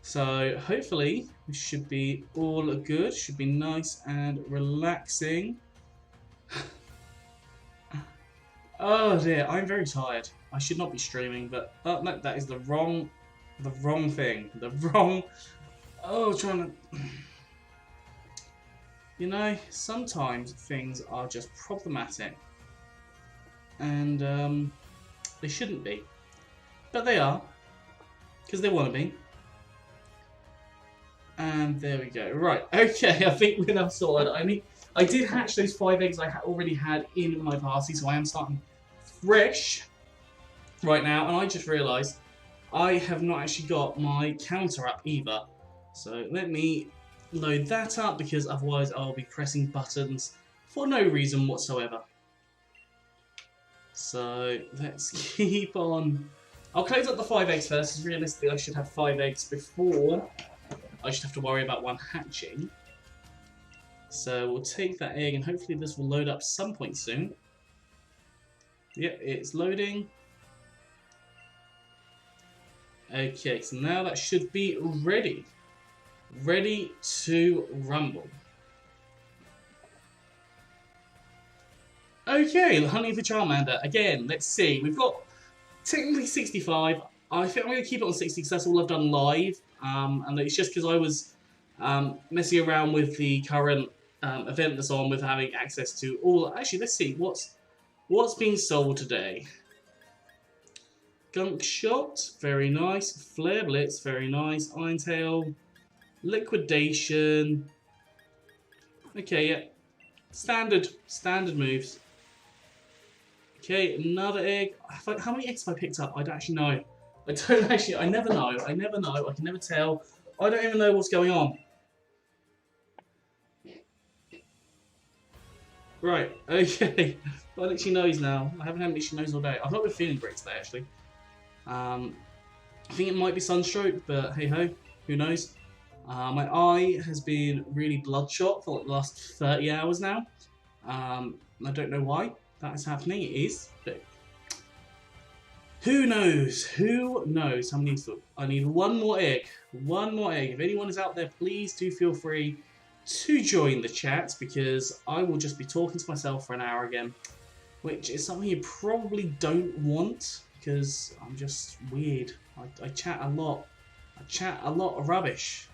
So hopefully this should be all good. Should be nice and relaxing. Oh dear, I'm very tired. I should not be streaming, but oh, no, that is the wrong thing. The wrong. Oh, trying to. You know, sometimes things are just problematic, and they shouldn't be, but they are, because they want to be. And there we go. Right, okay, I think we're now sorted. I did hatch those 5 eggs I already had in my party, so I am starting fresh right now. And I just realised I have not actually got my counter up either. So let me load that up, because otherwise I'll be pressing buttons for no reason whatsoever. So let's keep on. I'll close up the 5 eggs first, because realistically I should have 5 eggs before I should have to worry about one hatching. So we'll take that egg, and hopefully this will load up some point soon. Yep, it's loading. Okay, so now that should be ready. Ready to rumble. Okay, hunting for Charmander. Again, let's see. We've got technically 65. I think I'm going to keep it on 60 because that's all I've done live. And it's just because I was messing around with the current event that's on, with having access to all. Actually, let's see what's being sold today. Gunk Shot, very nice. Flare Blitz, very nice. Iron Tail, Liquidation. Okay, yeah, standard moves. Okay, another egg. How many eggs have I picked up? I don't actually know. I never know. I can never tell. I don't even know what's going on. Right, okay. Got itchy nose now. I haven't had an itchy nose all day. I've not been feeling great today, actually. I think it might be sunstroke, but hey ho, who knows? My eye has been really bloodshot for like the last 30 hours now. I don't know why that is happening. It is, but who knows? Who knows? I need one more egg. One more egg. If anyone is out there, please do feel free to join the chat, because I will just be talking to myself for an hour again, which is something you probably don't want, because I'm just weird. I chat a lot. I chat a lot of rubbish.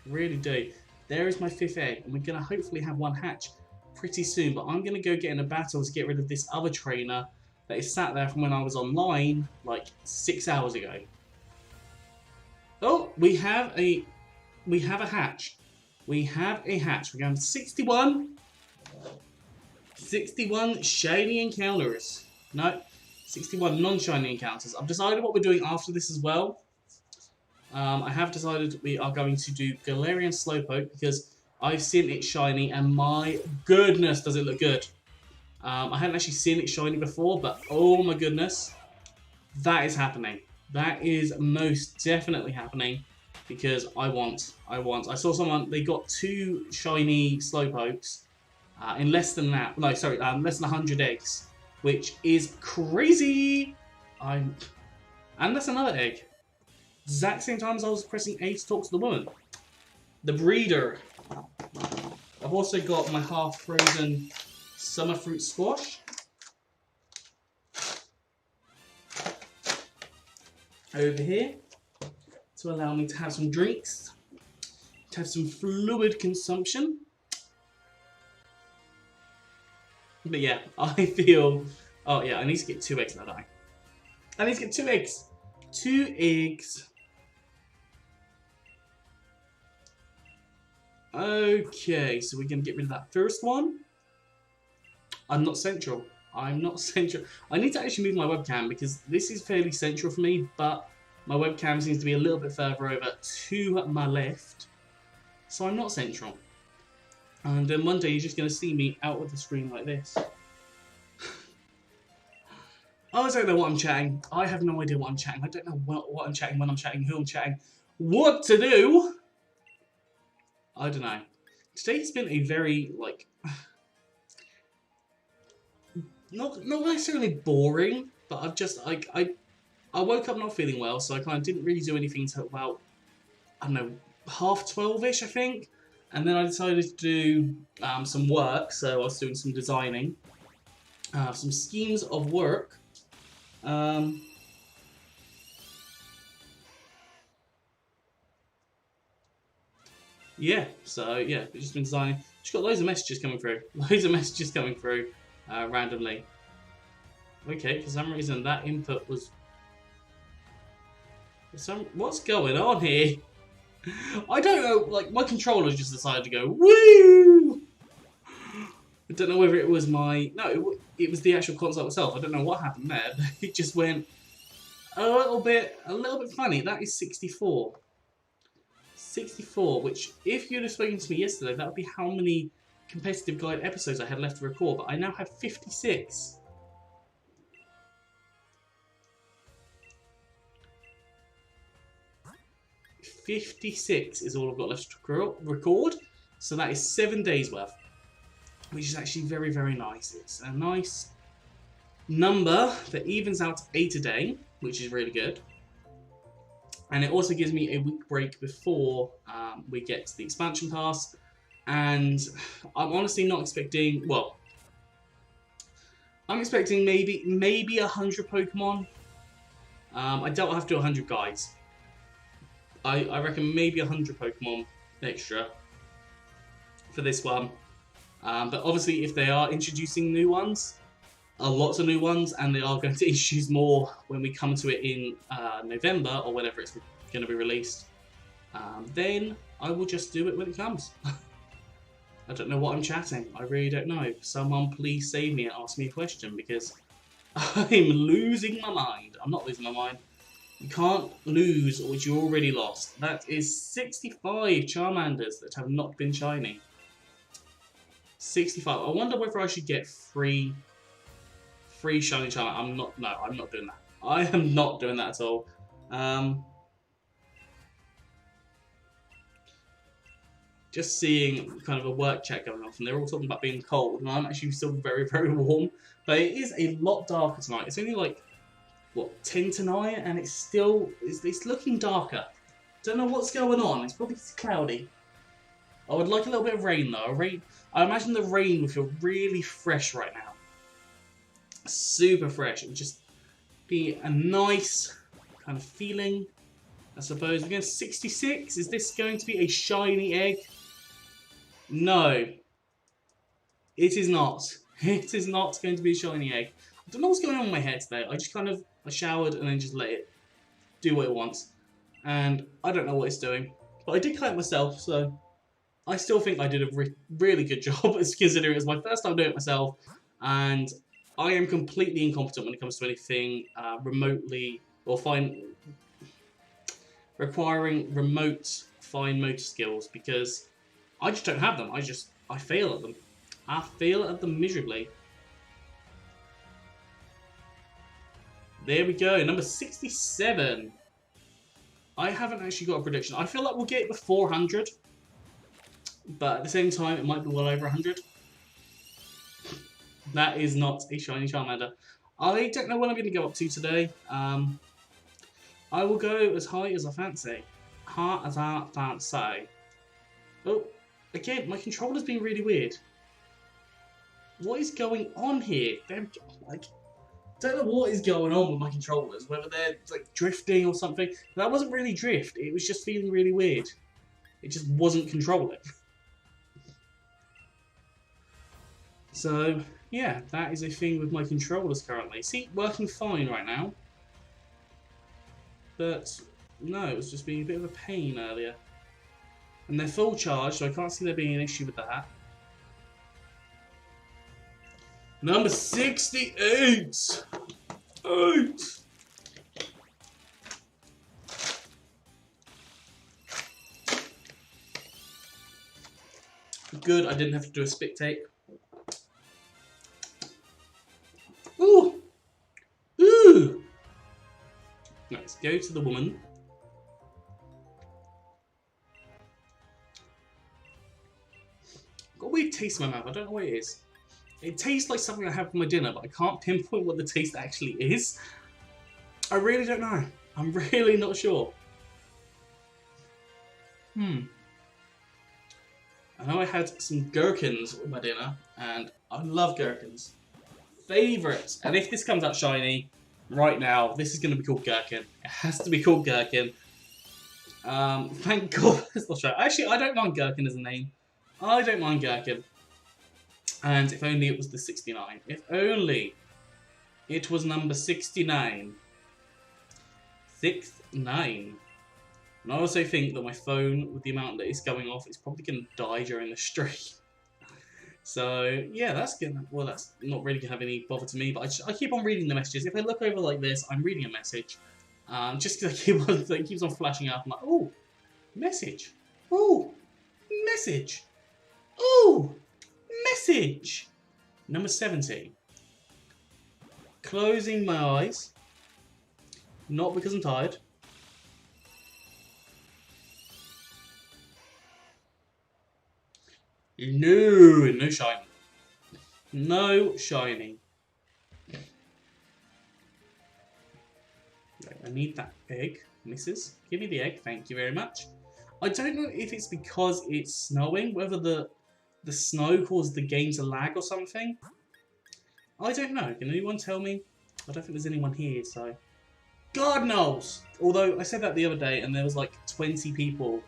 Really do. There is my 5th egg, and we're going to hopefully have one hatch pretty soon, but I'm going to go get in a battle to get rid of this other trainer that is sat there from when I was online like 6 hours ago. Oh, we have a hatch. We have a hatch. We're going to 61. 61 shiny encounters. No, 61 non-shiny encounters. I've decided what we're doing after this as well. I have decided we are going to do Galarian Slowpoke, because I've seen it shiny, and my goodness, does it look good. I hadn't actually seen it shiny before, but oh my goodness, that is happening. That is most definitely happening, because I want. I saw someone, they got 2 shiny Slowpokes in less than that. No, sorry, less than 100 eggs, which is crazy. And that's another egg. Exact same time as I was pressing A to talk to the woman. The breeder. I've also got my half-frozen summer fruit squash. Over here, to allow me to have some drinks, to have some fluid consumption. But yeah, I feel... Oh yeah, I need to get 2 eggs now, don't I? I need to get 2 eggs. 2 eggs. Okay, so we're going to get rid of that first one. I'm not central. I need to actually move my webcam, because this is fairly central for me, but my webcam seems to be a little bit further over to my left. So I'm not central. And then one day you're just going to see me out of the screen like this. I don't know what I'm chatting. I have no idea what I'm chatting. I don't know what I'm chatting, when I'm chatting, who I'm chatting, what to do. I don't know. Today's been a very, like, not necessarily boring, but I've just, I woke up not feeling well, so I kind of didn't really do anything until about I don't know, half 12ish, I think. And then I decided to do some work, so I was doing some designing, some schemes of work. Yeah, so yeah, I've just been designing. Just got loads of messages coming through. Loads of messages coming through randomly. Okay, for some reason that input was... What's going on here? I don't know, like, my controller just decided to go, woo! I don't know whether it was my... No, it was the actual console itself. I don't know what happened there, but it just went a little bit funny. That is 64. 64, which, if you'd have spoken to me yesterday, that would be how many competitive guide episodes I had left to record, but I now have 56. $56 is all I've got left to record, so that is 7 days worth, which is actually very, very nice. It's a nice number that evens out to 8 a day, which is really good. And it also gives me a week break before we get to the expansion pass. And I'm honestly not expecting, well, I'm expecting maybe 100 Pokemon. I doubt I'll have to do 100 guides. I reckon maybe 100 Pokemon extra for this one. But obviously if they are introducing new ones, lots of new ones, and they are going to introduce more when we come to it in November or whenever it's going to be released, then I will just do it when it comes. I don't know what I'm chatting. I really don't know. Someone please save me and ask me a question, because I'm losing my mind. I'm not losing my mind. You can't lose what you already lost. That is 65 Charmanders that have not been shiny. 65. I wonder whether I should get free shiny Charmander. I'm not doing that. I am not doing that at all. Just seeing kind of a work chat going off, and they're all talking about being cold, and I'm actually still very, very warm. But it is a lot darker tonight. It's only like, what, 10 to 9, and it's looking darker. Don't know what's going on. It's probably cloudy. I would like a little bit of rain though. I imagine the rain would feel really fresh right now. Super fresh. It would just be a nice kind of feeling, I suppose. Again, 66. Is this going to be a shiny egg? No. It is not. It is not going to be a shiny egg. I don't know what's going on in my head today. I showered and then just let it do what it wants. And I don't know what it's doing. But I did collect myself, so I still think I did a really good job, considering it was my first time doing it myself. And I am completely incompetent when it comes to anything remotely or requiring remote fine motor skills, because I just don't have them. I fail at them. I fail at them miserably. There we go, number 67. I haven't actually got a prediction. I feel like we'll get it before 100, but at the same time, it might be well over 100. That is not a shiny Charmander. I don't know what I'm going to go up to today. I will go as high as I fancy. High as I fancy. Oh, again, my controller's being really weird. What is going on here? Don't know what is going on with my controllers. Whether they're like drifting or something. That wasn't really drift. It was just feeling really weird. It just wasn't controlling. So yeah, that is a thing with my controllers currently. See, working fine right now. But no, it was just being a bit of a pain earlier. And they're full charge, so I can't see there being an issue with that. Number 68! 8! Good, I didn't have to do a spit take. Ooh! Ooh! Let's go to the woman. I've got a weird taste in my mouth, I don't know what it is. It tastes like something I have for my dinner, but I can't pinpoint what the taste actually is. I really don't know. I'm really not sure. I know I had some gherkins with my dinner, and I love gherkins. Favourites. And if this comes out shiny, right now, this is going to be called gherkin. It has to be called gherkin. Thank God it's not shiny. Actually, I don't mind gherkin as a name. I don't mind gherkin. And if only it was the 69. If only it was number 69. 6-9. And I also think that my phone, with the amount that it's going off, is probably going to die during the stream. So, yeah, that's gonna. Well, that's not really going to have any bother to me, but I keep on reading the messages. If I look over like this, I'm reading a message. Just because it keeps on flashing up. I'm like, oh, message. Oh, message. Oh, message. Number 70. Closing my eyes. Not because I'm tired. No shiny. No shiny. Right, I need that egg, missus. Give me the egg, thank you very much. I don't know if it's because it's snowing, whether the snow caused the game to lag or something. I don't know. Can anyone tell me? I don't think there's anyone here, so... God knows! Although, I said that the other day, and there was like 20 people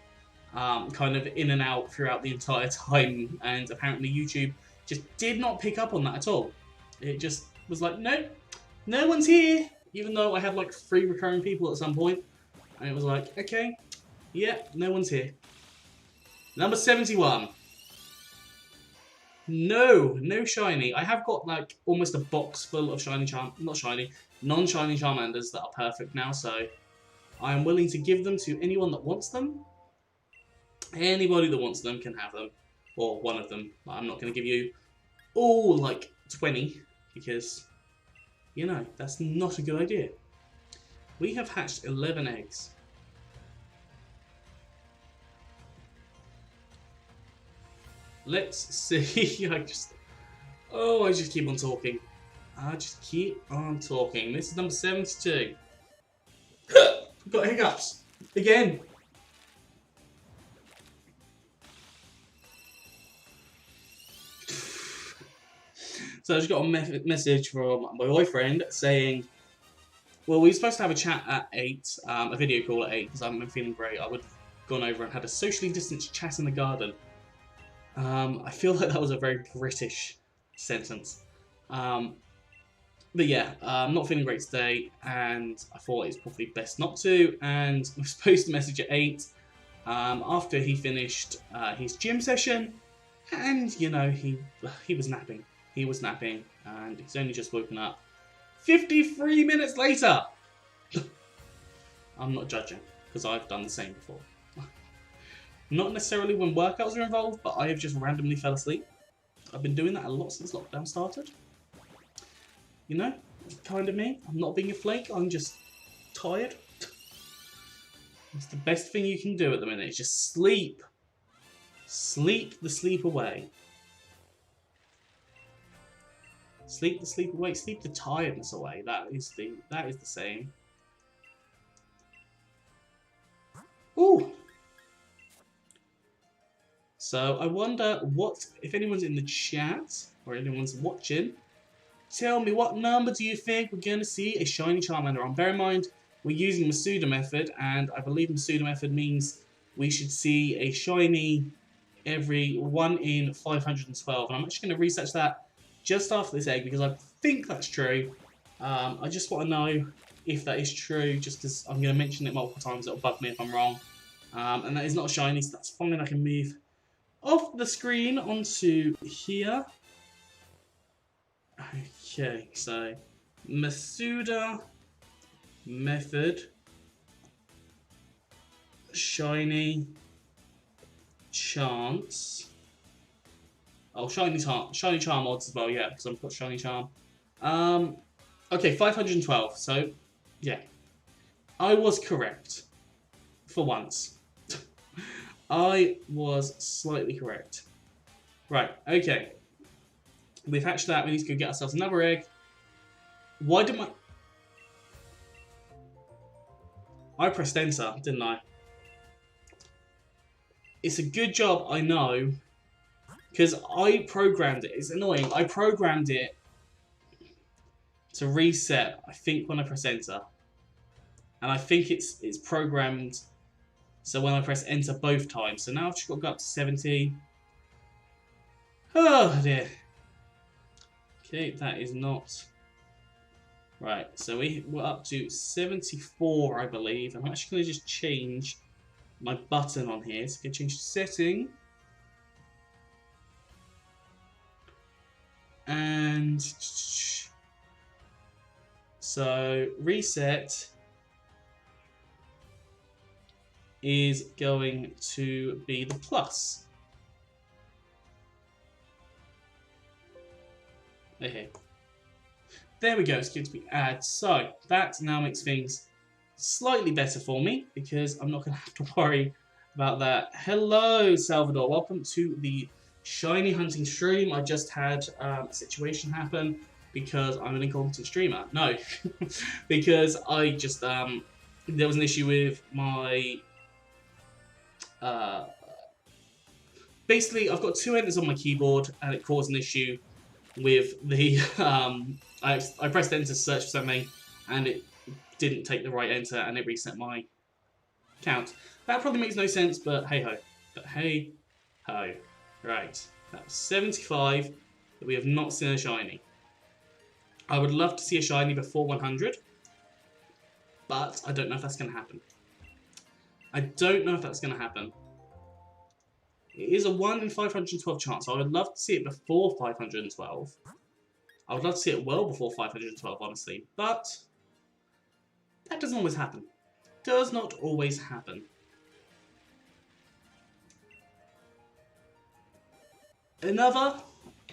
kind of in and out throughout the entire time, and apparently YouTube just did not pick up on that at all. It just was like, nope, no one's here, even though I had like 3 recurring people at some point, and it was like, okay, yeah, no one's here. Number 71. No shiny. I have got like almost a box full of non-shiny Charmanders that are perfect now, so I am willing to give them to anyone that wants them. Anybody that wants them can have them, or one of them. I'm not going to give you all like 20 because, you know, that's not a good idea. We have hatched 11 eggs. Let's see. I just keep on talking. I just keep on talking. This is number 72. We've got hiccups again. So I just got a message from my boyfriend saying, well, we were supposed to have a chat at 8, a video call at 8, because I haven't been feeling great. I would have gone over and had a socially distanced chat in the garden. I feel like that was a very British sentence. But yeah, I'm not feeling great today, and I thought it's probably best not to, and I was supposed to message at 8, after he finished his gym session, and, you know, he was napping. He was napping, and he's only just woken up 53 minutes later! I'm not judging, because I've done the same before. Not necessarily when workouts are involved, but I have just randomly fell asleep. I've been doing that a lot since lockdown started. You know, kind of me. I'm not being a flake, I'm just tired. It's the best thing you can do at the minute, is just sleep. Sleep the sleep away. Sleep the sleep away. Sleep the tiredness away. That is the same. Ooh. So I wonder if anyone's in the chat or anyone's watching. Tell me, what number do you think we're going to see a shiny Charmander on? Bear in mind, we're using Masuda method, and I believe Masuda method means we should see a shiny every 1 in 512. And I'm actually going to research that just after this egg, because I think that's true. I just want to know if that is true, just because I'm going to mention it multiple times. It'll bug me if I'm wrong. And that is not shiny, so that's fine. I can move off the screen onto here. Okay, so Masuda method, shiny chance. Oh, shiny charm odds as well, yeah, because I've got shiny charm. Okay, 512. So, yeah, I was correct for once. I was slightly correct. Right, okay. We've hatched that. We need to go get ourselves another egg. Why did I pressed enter, didn't I? it's a good job, I know, because I programmed it. It's annoying. I programmed it to reset, I think, when I press enter. And I think it's programmed so when I press enter both times. So now I've just got to go up to 70. Oh dear. Okay, that is not... Right, so we're up to 74, I believe. I'm actually going to just change my button on here. So I can change setting. And... So, reset is going to be the plus. Okay. There we go, it's going to be add. So, that now makes things slightly better for me, because I'm not going to have to worry about that. Hello, Salvador. Welcome to the shiny hunting stream. I just had a situation happen because I'm an incompetent streamer. No, because I just, there was an issue with my... basically, I've got two enters on my keyboard, and it caused an issue with the... I pressed enter to search for something, and it didn't take the right enter, and it reset my count. That probably makes no sense, but hey-ho. But hey-ho. Right, that was 75 that we have not seen a shiny. I would love to see a shiny before 100, but I don't know if that's going to happen. I don't know if that's going to happen. It is a 1 in 512 chance, so I would love to see it before 512. I would love to see it well before 512, honestly, but that doesn't always happen. Does not always happen. Another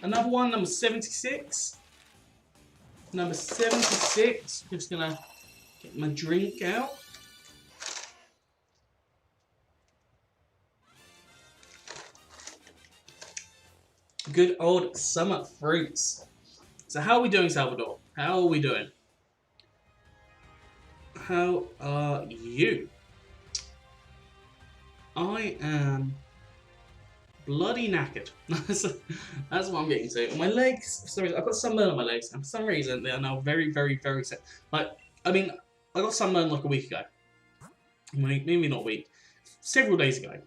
one, number 76. Number 76, just gonna get my drink out. Good old summer fruits. So how are we doing, Salvador? How are we doing? How are you? I am bloody knackered. That's what I'm getting to. My legs, for some reason, I've got sunburn on my legs, and for some reason they are now very, very, very set. Like, I mean, I got sunburn like a week ago. Maybe not a week. Several days ago.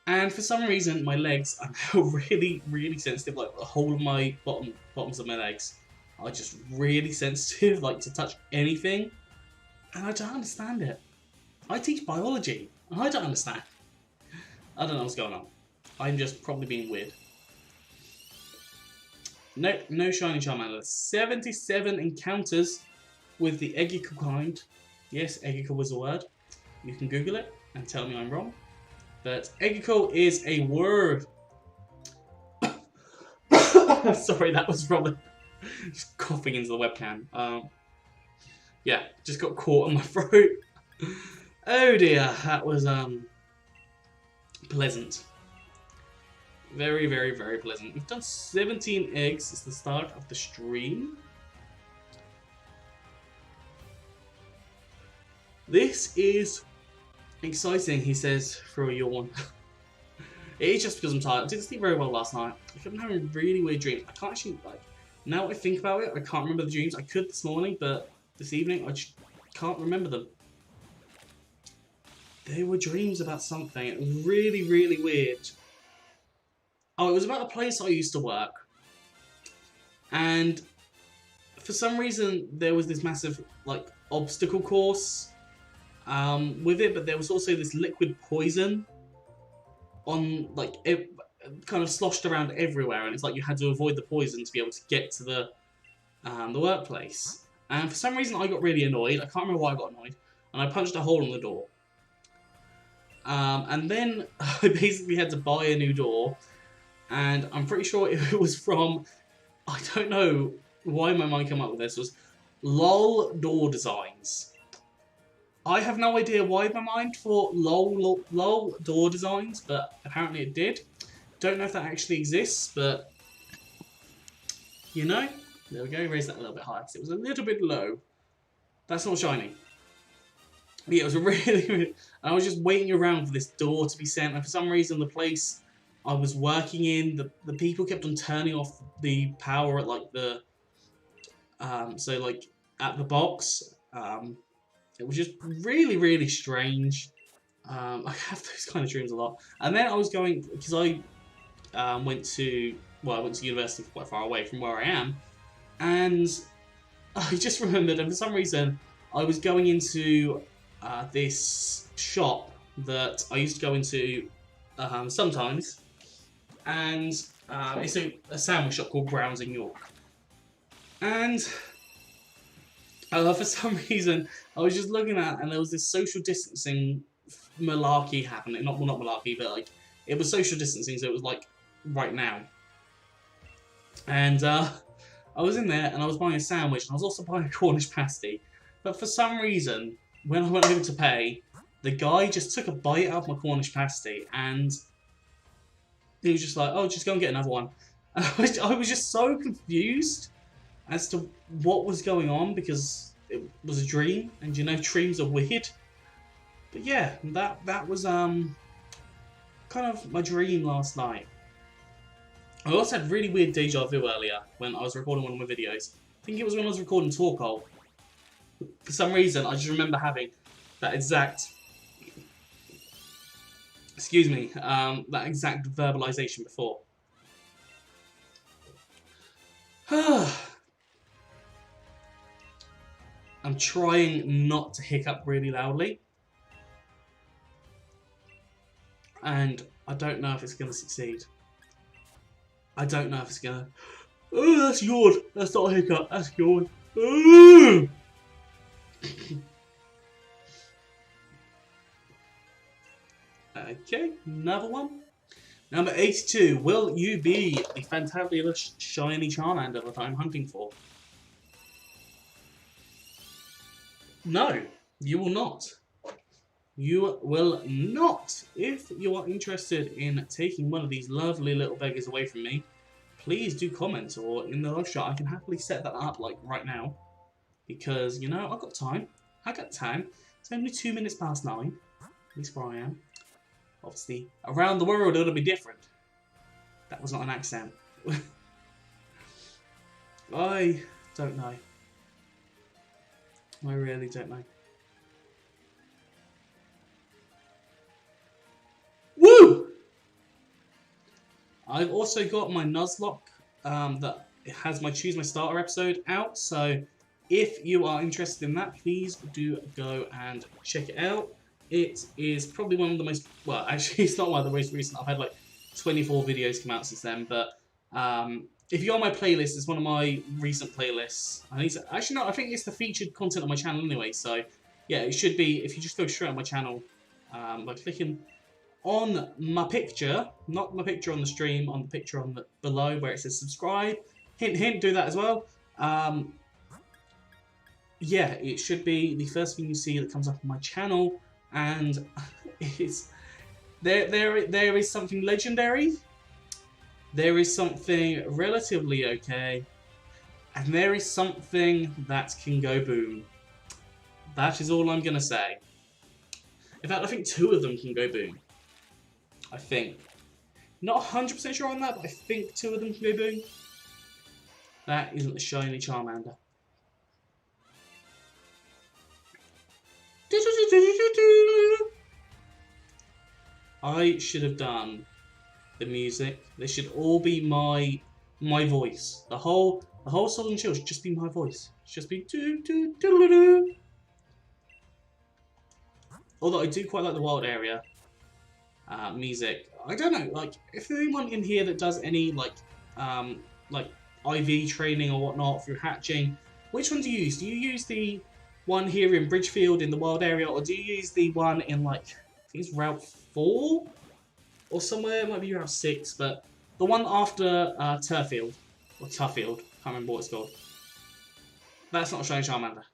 And for some reason, my legs are now really, really sensitive. Like, the whole of my bottoms of my legs are just really sensitive, like, to touch anything. And I don't understand it. I teach biology, and I don't understand. I don't know what's going on. I'm just probably being weird. Nope, no shiny Charmander. 77 encounters with the Eggical kind. Yes, Eggical was a word. You can Google it and tell me I'm wrong. But Eggical is a word. Sorry, that was from just coughing into the webcam. Yeah, just got caught on my throat. Oh dear, that was pleasant. Very, very, very pleasant. We've done 17 eggs since the start of the stream. This is exciting, he says, for a yawn. It is just because I'm tired. I didn't sleep very well last night. I've been having really weird dreams. I can't actually, like, now I think about it, I can't remember the dreams. I could this morning, but this evening, I just can't remember them. They were dreams about something. It was really, really weird. Oh, it was about a place I used to work. And for some reason, there was this massive, like, obstacle course with it, but there was also this liquid poison on, like, it kind of sloshed around everywhere, and it's like you had to avoid the poison to be able to get to the workplace. And for some reason, I got really annoyed. I can't remember why I got annoyed. And I punched a hole in the door. And then I basically had to buy a new door. And I'm pretty sure it was from... I don't know why my mind came up with this. It was LOL Door Designs. I have no idea why my mind thought LOL Door Designs, but apparently it did. Don't know if that actually exists, but... You know? There we go, raise that a little bit higher, because it was a little bit low. That's not shiny. But yeah, it was really. And I was just waiting around for this door to be sent, and for some reason, the place I was working in, the people kept on turning off the power at like the so like at the box. It was just really strange. I have those kind of dreams a lot. And then I was going because I went to I went to university quite far away from where I am, and I just remembered, and for some reason, I was going into this shop that I used to go into sometimes, and it's a sandwich shop called Brown's in York. And for some reason, I was just looking at, and there was this social distancing malarkey happening. Not malarkey, but like it was social distancing, so it was like right now. And I was in there, and I was buying a sandwich, and I was also buying a Cornish pasty. But for some reason, when I went over to pay, the guy just took a bite out of my Cornish pasty, and he was just like, "Oh, just go and get another one." And I was just so confused as to what was going on, because it was a dream, and you know dreams are weird. But yeah, that was kind of my dream last night. I also had really weird deja vu earlier when I was recording one of my videos. I think it was when I was recording Talk Hole. For some reason, I just remember having that exact, excuse me, that exact verbalization before. I'm trying not to hiccup really loudly. And I don't know if it's going to succeed. I don't know if it's going to... Oh, that's yawn. That's not a hiccup. That's yawn. Oh! Okay, another one. Number 82. Will you be the fantabulous shiny Charmander that I'm hunting for? No, you will not. You will not. If you are interested in taking one of these lovely little beggars away from me, please do comment, or in the live chat. I can happily set that up like right now, because you know I've got time. I got time. It's only 2 minutes past 9. At least where I am. Obviously, around the world it'll be different. That was not an accent. I don't know. I really don't know. Woo! I've also got my Nuzlocke that has my Choose My Starter episode out, so if you are interested in that, please do go and check it out. It is probably one of the most, well, actually it's not one of the most recent. I've had like 24 videos come out since then, but if you're on my playlist, it's one of my recent playlists. Actually, no, I think it's the featured content on my channel anyway, so yeah, it should be, if you just go straight on my channel by clicking on my picture, not my picture on the stream, on the picture on the below where it says subscribe. Hint, hint, do that as well. Yeah, it should be the first thing you see that comes up on my channel, and it's there is something legendary, there is something relatively okay, and there is something that can go boom. That is all I'm gonna say. In fact, I think 2 of them can go boom. I think. Not 100% sure on that, but I think 2 of them can go boom. That isn't the shiny Charmander. I should have done the music. They should all be my voice. The whole Sword and Shield should just be my voice. Just be doo doo doo doo. Although I do quite like the wild area music. I don't know, like if there's anyone in here that does any like IV training or whatnot through hatching, which one do you use? Do you use the one here in Bridgefield in the wild area, or do you use the one in like I think it's Route 4 or somewhere? It might be Route 6, but the one after Turfield or Tuffield. Can't remember what it's called. That's not a shiny Charmander.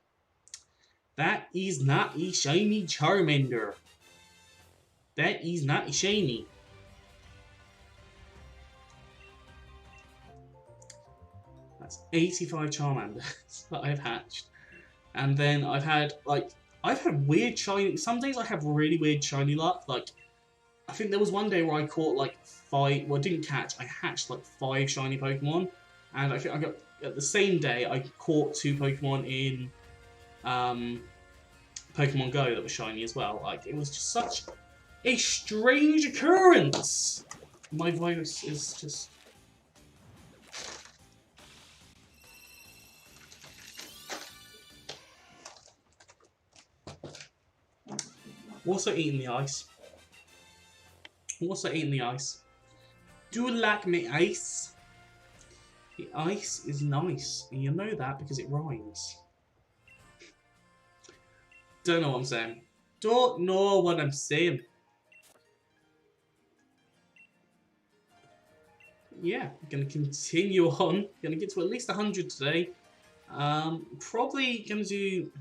That is not a shiny Charmander. That is not a shiny. That's 85 Charmanders that I've hatched. And then I've had, like, I've had weird shiny. Some days I have really weird shiny luck. Like, I think there was one day where I caught like 5. Well, I didn't catch. I hatched like 5 shiny Pokemon, and I think I got at the same day I caught 2 Pokemon in Pokemon Go that were shiny as well. Like, it was just such a strange occurrence. My voice is just. Also eating the ice. Also eating the ice. Do you like me ice? The ice is nice, and you know that because it rhymes. Don't know what I'm saying. Don't know what I'm saying. Yeah, I'm gonna continue on. Gonna get to at least 100 today. Probably gonna do.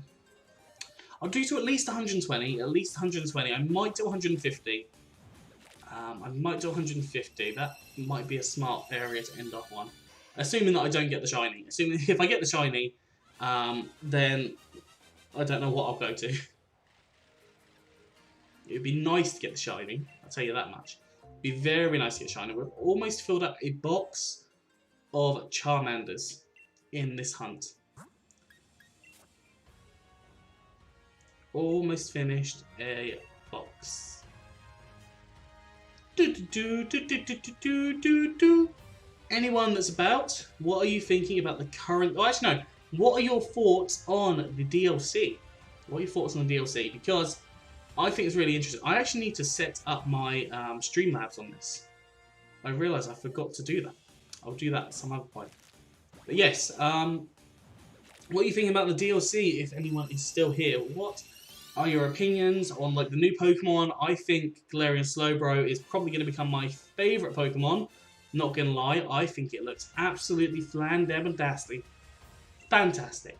I'll do to at least 120. At least 120. I might do 150. I might do 150. That might be a smart area to end up on. Assuming that I don't get the shiny. Assuming if I get the shiny, then I don't know what I'll go to. It would be nice to get the shiny. I'll tell you that much. It'd be very nice to get shiny. We've almost filled up a box of Charmanders in this hunt. Almost finished a box. Anyone that's about, what are you thinking about the current... Oh, actually, no. What are your thoughts on the DLC? What are your thoughts on the DLC? Because I think it's really interesting. I actually need to set up my Streamlabs on this. I realise I forgot to do that. I'll do that at some other point. But yes, what are you thinking about the DLC, if anyone is still here? What are your opinions on like the new Pokemon? I think Galarian Slowbro is probably going to become my favourite Pokemon. Not going to lie, I think it looks absolutely flandaberdastic. Fantastic.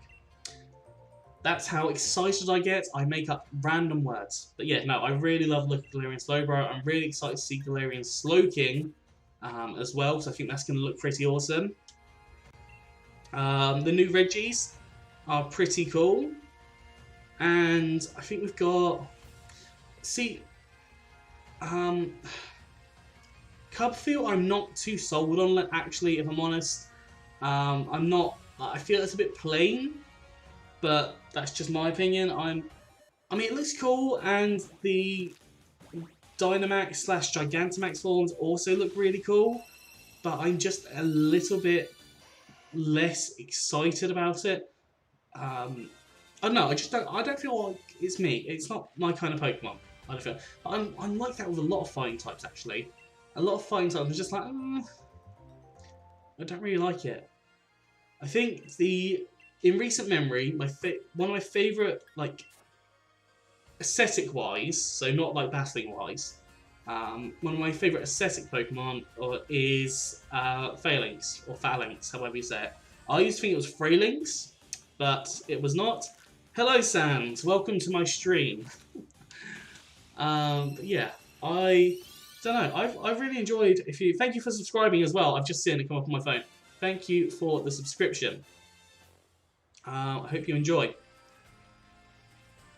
That's how excited I get. I make up random words. But yeah, no, I really love looking at Galarian Slowbro. I'm really excited to see Galarian Slowking as well, so I think that's going to look pretty awesome. The new Reggies are pretty cool. And I think we've got... See... Cubfield, I'm not too sold on, actually, if I'm honest. I'm not... I feel it's a bit plain, but that's just my opinion. I mean, it looks cool, and the Dynamax / Gigantamax forms also look really cool, but I'm just a little bit less excited about it. I don't know. I don't feel like it's me. It's not my kind of Pokemon. I don't feel. I'm like that with a lot of fighting types, actually. A lot of fighting types, I'm just like, I don't really like it. I think in recent memory, one of my favourite, like, aesthetic-wise, so not like battling-wise, one of my favourite aesthetic Pokemon is Phalanx, or Phalanx, however you say it. I used to think it was Phalanx, but it was not. Hello, Sans. Welcome to my stream. Yeah, I don't know. I've really enjoyed. Thank you for subscribing as well. I've just seen it come up on my phone. Thank you for the subscription. I hope you enjoy.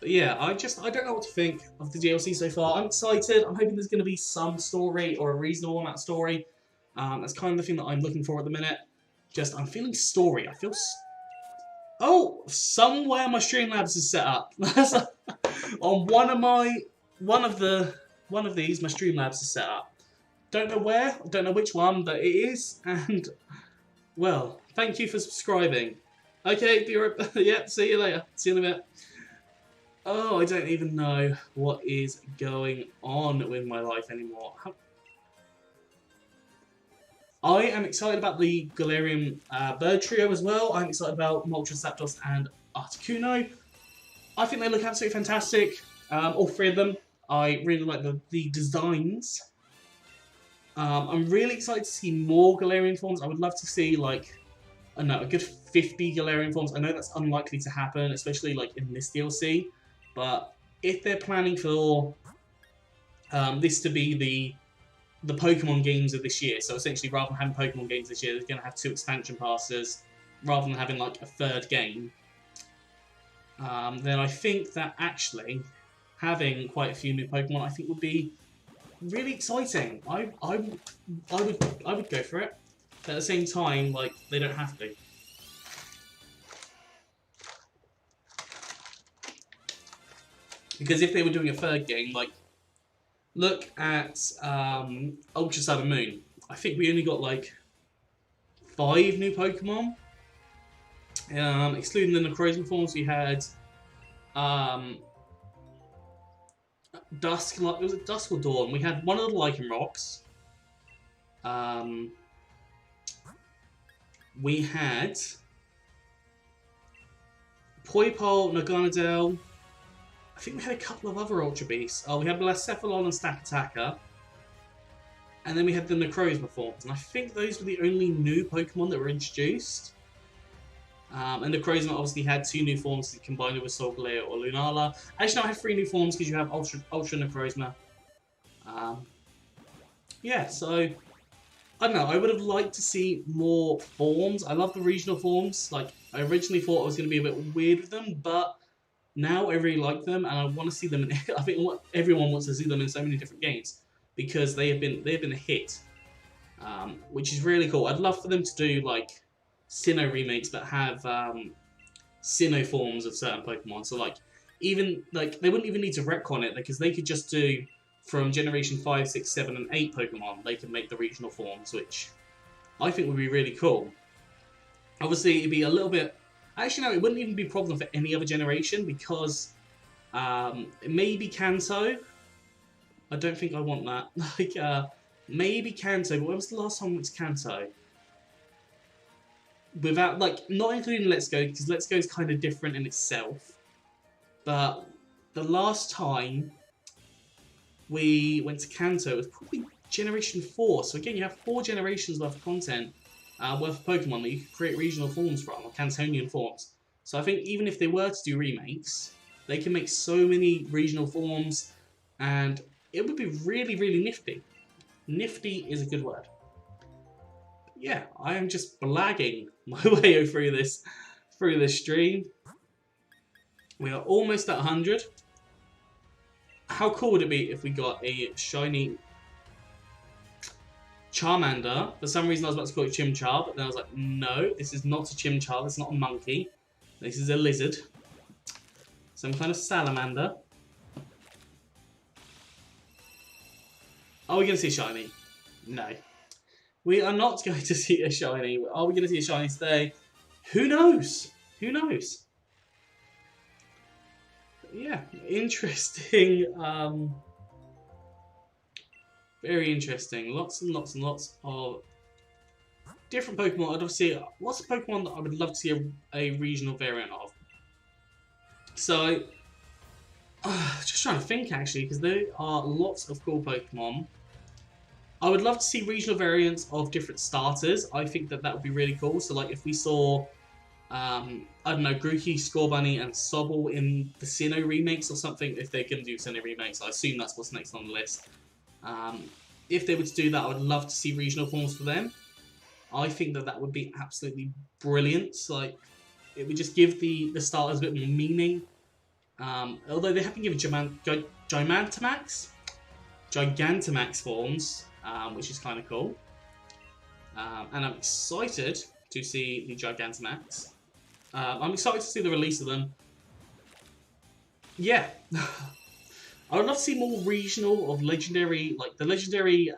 But yeah, I don't know what to think of the DLC so far. I'm excited. I'm hoping there's going to be some story or a reasonable amount of story. That's kind of the thing that I'm looking for at the minute. I'm feeling story. I feel. Oh, somewhere my Streamlabs is set up. On one of these, my Streamlabs is set up. Don't know where, don't know which one, but it is. And well, thank you for subscribing. Okay, yeah, see you later. See you in a bit. Oh, I don't even know what is going on with my life anymore. I am excited about the Galarian bird trio as well. I'm excited about Moltres, Zapdos, and Articuno. I think they look absolutely fantastic. All 3 of them. I really like the designs. I'm really excited to see more Galarian forms. I would love to see, like, I don't know, a good 50 Galarian forms. I know that's unlikely to happen, especially like in this DLC. But if they're planning for this to be the Pokemon games of this year, so essentially rather than having Pokemon games this year, they're going to have 2 expansion passes rather than having like a 3rd game. then I think that actually having quite a few new Pokemon, I think would be really exciting. I would go for it. But at the same time, like they don't have to. Because if they were doing a third game, like look at Ultra Sun and Moon. I think we only got like 5 new Pokemon. Excluding the Necrozma forms, we had Dusk. Was it Dusk or Dawn? We had one of the Lycanrocs. We had Poipole, Naganadel. I think we had a couple of other Ultra Beasts. Oh, we had Blacephalon and Stakataka. And then we had the Necrozma forms. And I think those were the only new Pokemon that were introduced. And Necrozma obviously had 2 new forms combined with Solgaleo or Lunala. Actually, no, I had 3 new forms because you have Ultra Necrozma. Yeah, so I don't know. I would have liked to see more forms. I love the regional forms. Like, I originally thought I was going to be a bit weird with them, but now I really like them, and I want to see them. I think everyone wants to see them in so many different games because they have been a hit, which is really cool. I'd love for them to do like Sinnoh remakes that have Sinnoh forms of certain Pokemon. So like even like they wouldn't even need to retcon it because they could just do from Generation 5, 6, 7, and 8 Pokemon. They could make the regional forms, which I think would be really cool. Obviously, it'd be a little bit. Actually, no, it wouldn't even be a problem for any other generation because maybe Kanto. I don't think I want that. Like maybe Kanto, but when was the last time it was Kanto? Without like not including Let's Go because Let's Go is kind of different in itself. But the last time we went to Kanto, it was probably Generation 4. So again, you have 4 generations worth of content. Worth of Pokemon that you could create regional forms from, or Cantonian forms. So I think even if they were to do remakes, they can make so many regional forms, and it would be really, really nifty. Nifty is a good word. But yeah, I am just blagging my way through this stream. We are almost at 100. How cool would it be if we got a shiny Charmander? For some reason I was about to call it Chimchar, but then I was like, no, this is not a Chimchar, this is not a monkey. This is a lizard. Some kind of salamander. Are we going to see a shiny? No. We are not going to see a shiny. Are we going to see a shiny today? Who knows? Who knows? But yeah, interesting. Very interesting. Lots and lots and lots of different Pokemon. I'd love to see lots of Pokemon that I would love to see a regional variant of. So, just trying to think actually, because there are lots of cool Pokemon. I would love to see regional variants of different starters. I think that would be really cool. So, like if we saw, I don't know, Grookey, Scorbunny, and Sobble in the Sinnoh remakes or something. If they're going to do Sinnoh remakes, I assume that's what's next on the list. If they were to do that, I would love to see regional forms for them. I think that would be absolutely brilliant. Like, it would just give the starters a bit more meaning. Although they have been given Gigantamax forms, which is kind of cool. And I'm excited to see the Gigantamax. I'm excited to see the release of them. Yeah. I would love to see more regional of legendary, like the legendary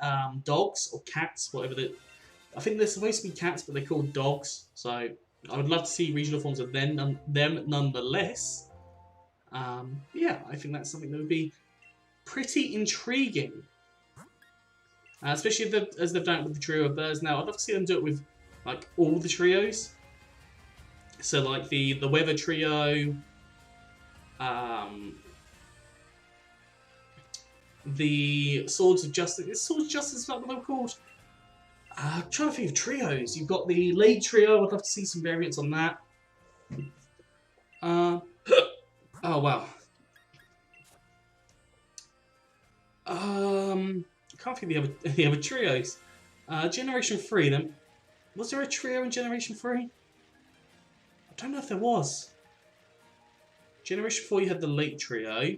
dogs or cats, whatever they. I think they're supposed to be cats, but they're called dogs. So I would love to see regional forms of them nonetheless. Yeah, I think that's something that would be pretty intriguing. Especially as they've done it with the trio of birds now. I'd love to see them do it with like all the trios. So like the weather trio, the Swords of Justice. Is Swords of Justice not what they're called? I'm trying to think of trios. You've got the Lade trio. I'd love to see some variants on that. Oh wow. I can't think of the other trios. Generation 3. Then was there a trio in Generation 3? I don't know if there was. Generation 4 you had the Late Trio.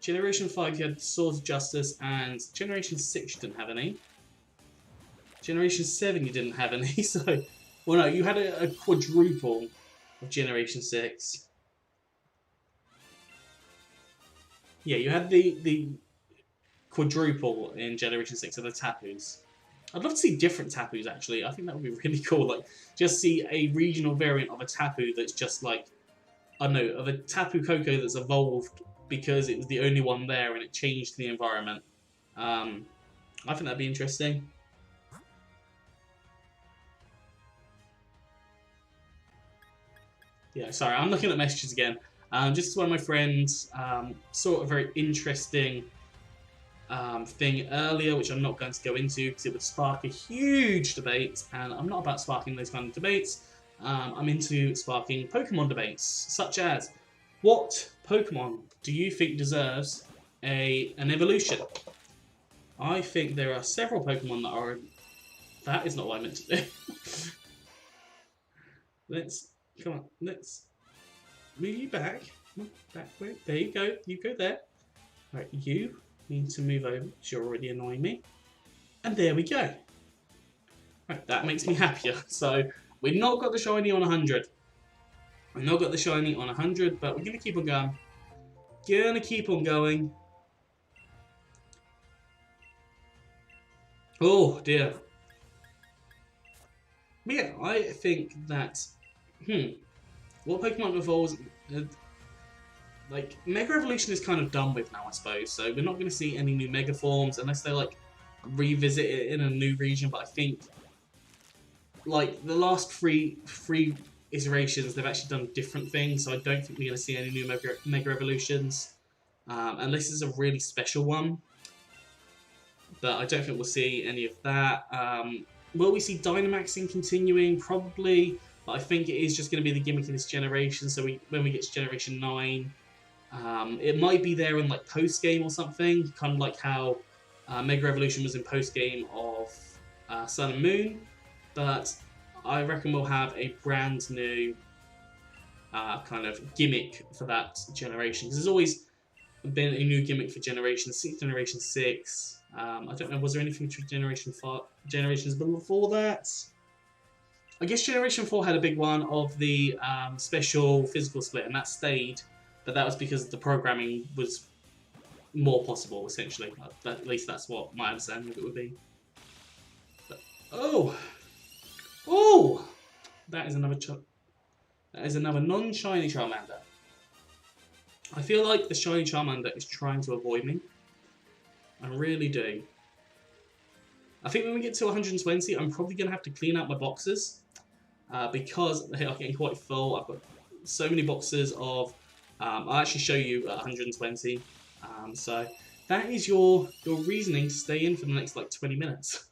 Generation 5 you had the Swords of Justice, and Generation 6 you didn't have any. Generation 7 you didn't have any, so... Well no, you had a quadruple of Generation 6. Yeah, you had the quadruple in Generation 6 of the Tapus. I'd love to see different Tapus, actually. I think that would be really cool. Like, just see a regional variant of a Tapu that's just like... I don't know, of a Tapu Koko that's evolved because it was the only one there and it changed the environment. I think that'd be interesting. Yeah, sorry, I'm looking at messages again. Just one of my friends saw a very interesting thing earlier, which I'm not going to go into because it would spark a huge debate, and I'm not about sparking those kind of debates. I'm into sparking Pokemon debates, such as, what Pokemon do you think deserves an evolution? I think there are several Pokemon that are... That is not what I meant to do. Come on, let's move you back. Come on, back. There you go. You go there. Right, you need to move over because you're already annoying me. And there we go. Right, that makes me happier. So, we've not got the shiny on 100. We've not got the shiny on 100, but we're going to keep on going. Gonna keep on going. Oh, dear. But yeah, I think that... What Pokemon evolves... like, Mega Evolution is kind of done with now, I suppose. So we're not going to see any new Mega Forms unless they, like, revisit it in a new region. But I think, like, the last three iterations, they've actually done different things. So I don't think we're going to see any new Mega Evolutions. Unless it's a really special one. But I don't think we'll see any of that. Will we see Dynamaxing continuing? Probably. But I think it is just going to be the gimmick in this generation. So when we get to Generation 9, it might be there in like post-game or something. Kind of like how Mega Evolution was in post-game of Sun and Moon. But I reckon we'll have a brand new kind of gimmick for that generation. Because there's always been a new gimmick for Generation 6. I don't know, was there anything for generations before that? I guess Generation 4 had a big one of the special physical split, and that stayed, but that was because the programming was more possible, essentially. At least that's what my understanding of it would be. But, oh! That is another non-shiny Charmander. I feel like the shiny Charmander is trying to avoid me. I really do. I think when we get to 120, I'm probably going to have to clean out my boxes. Because they are getting quite full. I've got so many boxes of... I'll actually show you at 120. So that is your reasoning to stay in for the next like 20 minutes.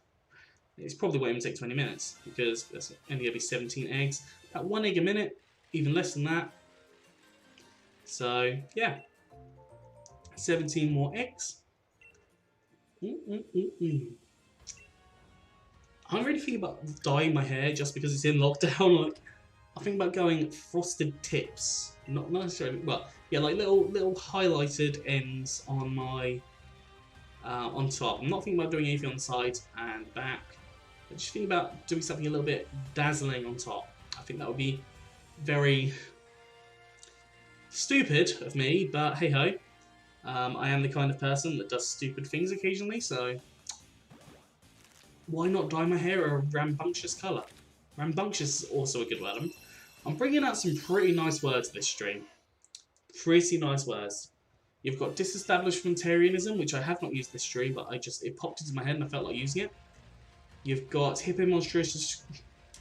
It's probably won't even take 20 minutes because there's only going to be 17 eggs. About 1 egg a minute, even less than that. So yeah, 17 more eggs. I'm really thinking about dyeing my hair just because it's in lockdown. Like, I think about going frosted tips, not necessarily, well, yeah, like little highlighted ends on my on top. I'm not thinking about doing anything on the sides and back. But just thinking about doing something a little bit dazzling on top. I think that would be very stupid of me, but hey ho, I am the kind of person that does stupid things occasionally, so. Why not dye my hair a rambunctious colour? Rambunctious is also a good word. I'm bringing out some pretty nice words this stream. Pretty nice words. You've got disestablishmentarianism, which I have not used this stream, but it popped into my head and I felt like using it. You've got hippomonstratious...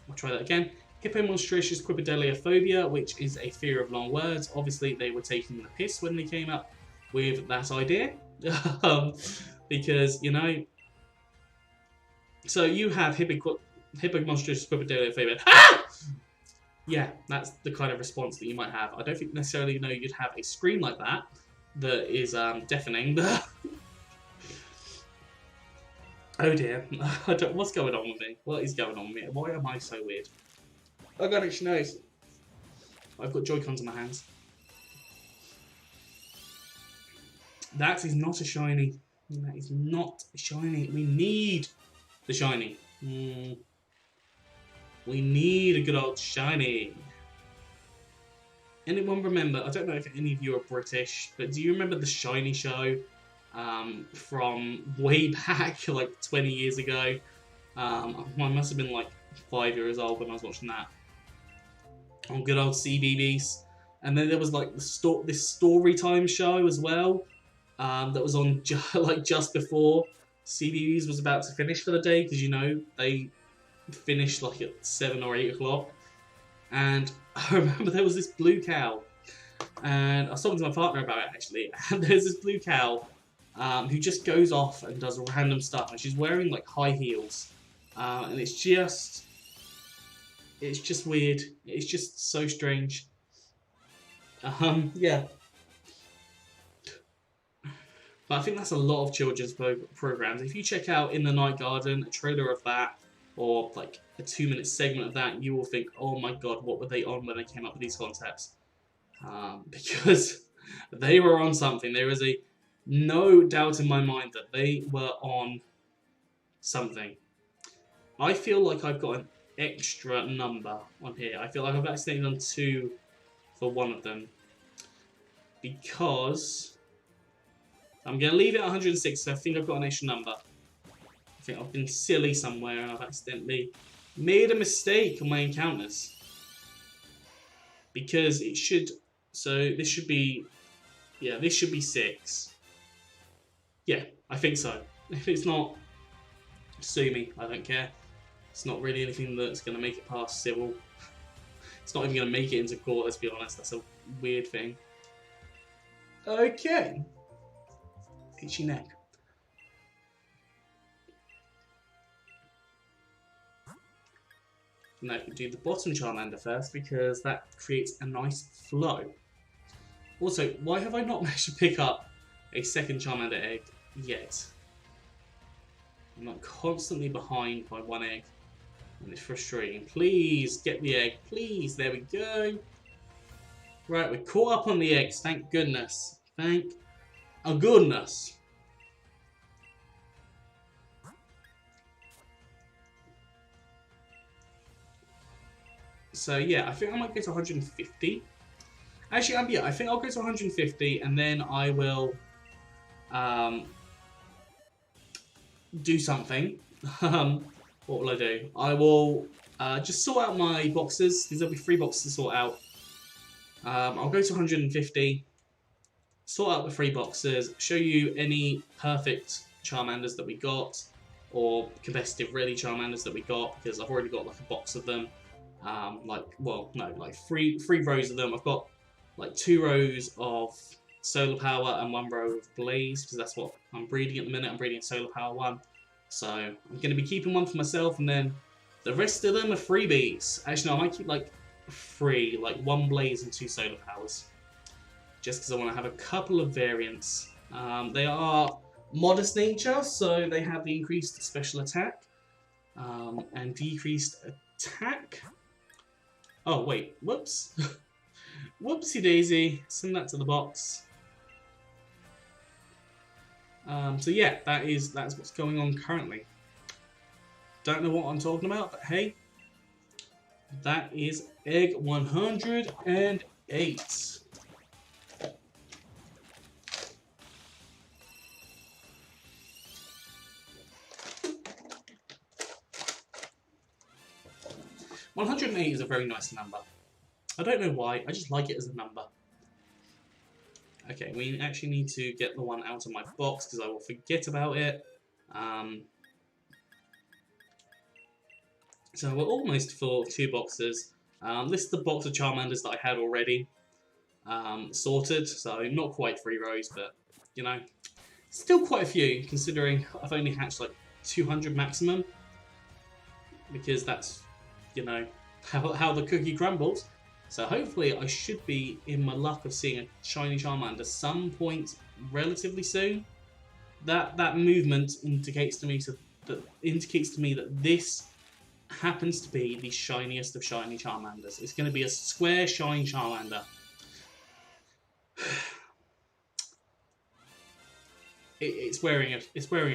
I'll try that again. Hippomonstratious quipedaliophobia, which is a fear of long words. Obviously, they were taking the piss when they came up with that idea. Because, you know... So you have hippomonstratious quipedaliophobia. Ah! Yeah, that's the kind of response that you might have. I don't think necessarily you'd have a scream like that is deafening. Oh dear, what's going on with me? What is going on with me? Why am I so weird? Oh god, it's nice. I've got Joy-Cons in my hands. That is not a shiny. That is not a shiny. We need the shiny. We need a good old shiny. Anyone remember? I don't know if any of you are British, but do you remember the Shiny Show from way back, like 20 years ago? I must have been like 5 years old when I was watching that on good old CBBS. And then there was like this story time show as well that was on like just before CBBS was about to finish for the day, because you know they finished like at 7 or 8 o'clock. And I remember there was this blue cow, and I was talking to my partner about it actually. And there's this blue cow who just goes off and does random stuff, and she's wearing like high heels, and it's just weird. It's just so strange. Yeah. But I think that's a lot of children's programs. If you check out In the Night Garden, a trailer of that, or like a 2-minute segment of that, you will think, oh my god, what were they on when they came up with these concepts? Because they were on something. There is no doubt in my mind that they were on something. I feel like I've got an extra number on here. I feel like I've accidentally done 2 for one of them. Because I'm going to leave it at 106, so I think I've got an extra number. I think I've been silly somewhere and I've accidentally made a mistake on my encounters. Because it should... So this should be... Yeah, this should be 6. Yeah, I think so. If it's not, sue me. I don't care. It's not really anything that's going to make it past civil. It's not even going to make it into court, let's be honest. That's a weird thing. Okay. Itchy neck. Now you do the bottom Charmander first, because that creates a nice flow. Also, why have I not managed to pick up a second Charmander egg yet? I'm not constantly behind by 1 egg, and it's frustrating. Please, get the egg. Please, there we go. Right, we're caught up on the eggs, thank goodness. Thank goodness. So yeah, I think I might go to 150. Actually, yeah, I think I'll go to 150, and then I will do something. What will I do? I will just sort out my boxes, because there'll be 3 boxes to sort out. I'll go to 150, sort out the 3 boxes, show you any perfect Charmanders that we got, or competitive ready Charmanders that we got, because I've already got like a box of them. Like three rows of them. I've got like 2 rows of Solar Power and 1 row of Blaze, because that's what I'm breeding at the minute. I'm breeding Solar Power 1. So I'm going to be keeping 1 for myself, and then the rest of them are freebies. Actually, no, I might keep like 3, like 1 Blaze and 2 Solar Powers. Just because I want to have a couple of variants. They are modest nature, so they have the increased special attack and decreased attack. Oh, wait. Whoops. Whoopsie daisy. Send that to the box. So yeah, that's what's going on currently. Don't know what I'm talking about, but hey. That is egg 108. 108 is a very nice number. I don't know why, I just like it as a number. Okay, we actually need to get the one out of my box because I will forget about it. So we're almost full of 2 boxes. This is the box of Charmanders that I had already sorted, so not quite 3 rows, but you know, still quite a few considering I've only hatched like 200 maximum, because that's, you know, how the cookie crumbles. So hopefully I should be in my luck of seeing a shiny Charmander some point relatively soon. That movement indicates to me that this happens to be the shiniest of shiny Charmanders. It's going to be a square shine Charmander. it's wearing a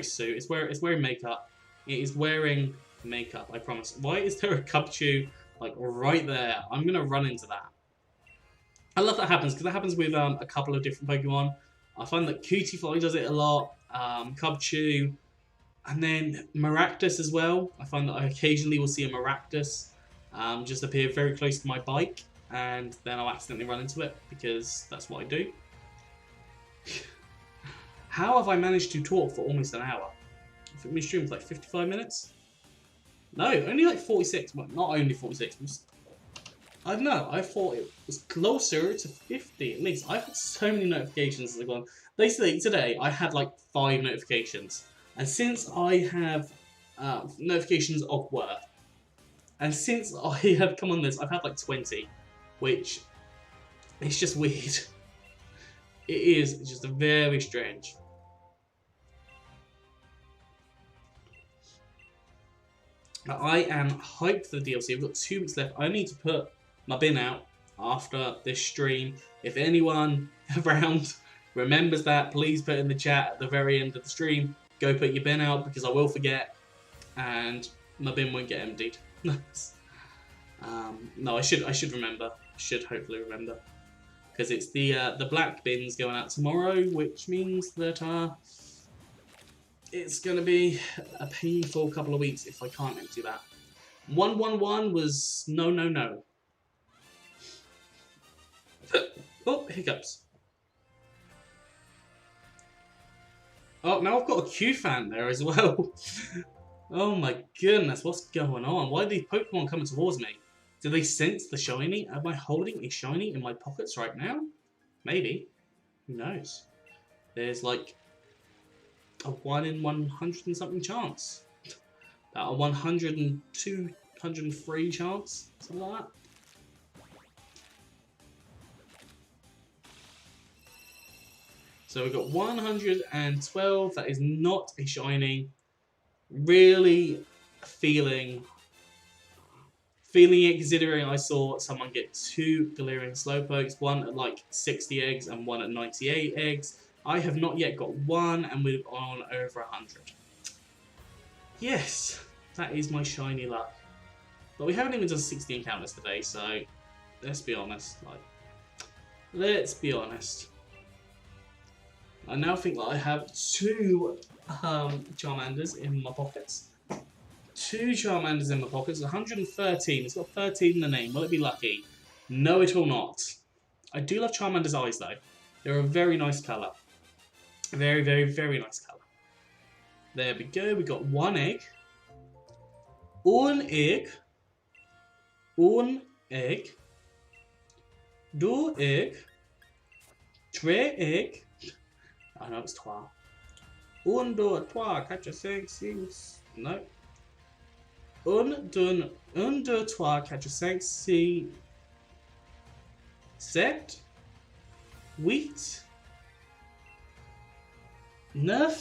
suit. It's wearing makeup. It is wearing makeup. I promise. Why is there a Cubchoo like right there? I'm gonna run into that. I love that happens because that happens with a couple of different Pokemon. I find that Cutiefly does it a lot. Cubchoo, and then Maractus as well. I find that I occasionally will see a Maractus just appear very close to my bike, and then I'll accidentally run into it because that's what I do. How have I managed to talk for almost an hour? I think my stream was like 55 minutes. No, only like 46. Well, not only 46. I don't know. I thought it was closer to 50 at least. I've had so many notifications as I've gone. Basically, today I had like 5 notifications. And since I have notifications of work, and since I have come on this, I've had like 20. Which, it's just weird. It is just very strange. Now, I am hyped for the DLC. I've got 2 weeks left. I need to put my bin out after this stream. If anyone around remembers that, please put in the chat at the very end of the stream. Go put your bin out because I will forget and my bin won't get emptied. No, I should remember. I should hopefully remember. Because it's the black bins going out tomorrow, which means that it's going to be a painful couple of weeks if I can't empty that. 111 was no. Oh, hiccups. Oh, now I've got a Q fan there as well. Oh my goodness, what's going on? Why are these Pokemon coming towards me? Do they sense the shiny? Am I holding a shiny in my pockets right now? Maybe. Who knows? There's like a 1 in 100 and something chance. About a 102, 103 chance. Something like that. So we've got 112. That is not a shiny. Really feeling it, considering I saw someone get 2 Galarian Slowpokes, one at like 60 eggs and one at 98 eggs. I have not yet got one, and we're on over 100. Yes, that is my shiny luck. But we haven't even done 60 encounters today, so let's be honest. Let's be honest. I now think that I have 2 Charmanders in my pockets. 2 Charmanders in my pockets. 113. It's got 13 in the name. Will it be lucky? No, it will not. I do love Charmander's eyes, though. They're a very nice colour. Very, very, very nice colour. There we go. We got 1 egg. Un egg. Un egg. 2 egg. 3 egg. I know it's 3. 1, 2, 3, 4, 5, 6. No. 1, 2, 3, 4, 5, 6, 7, 8, 9.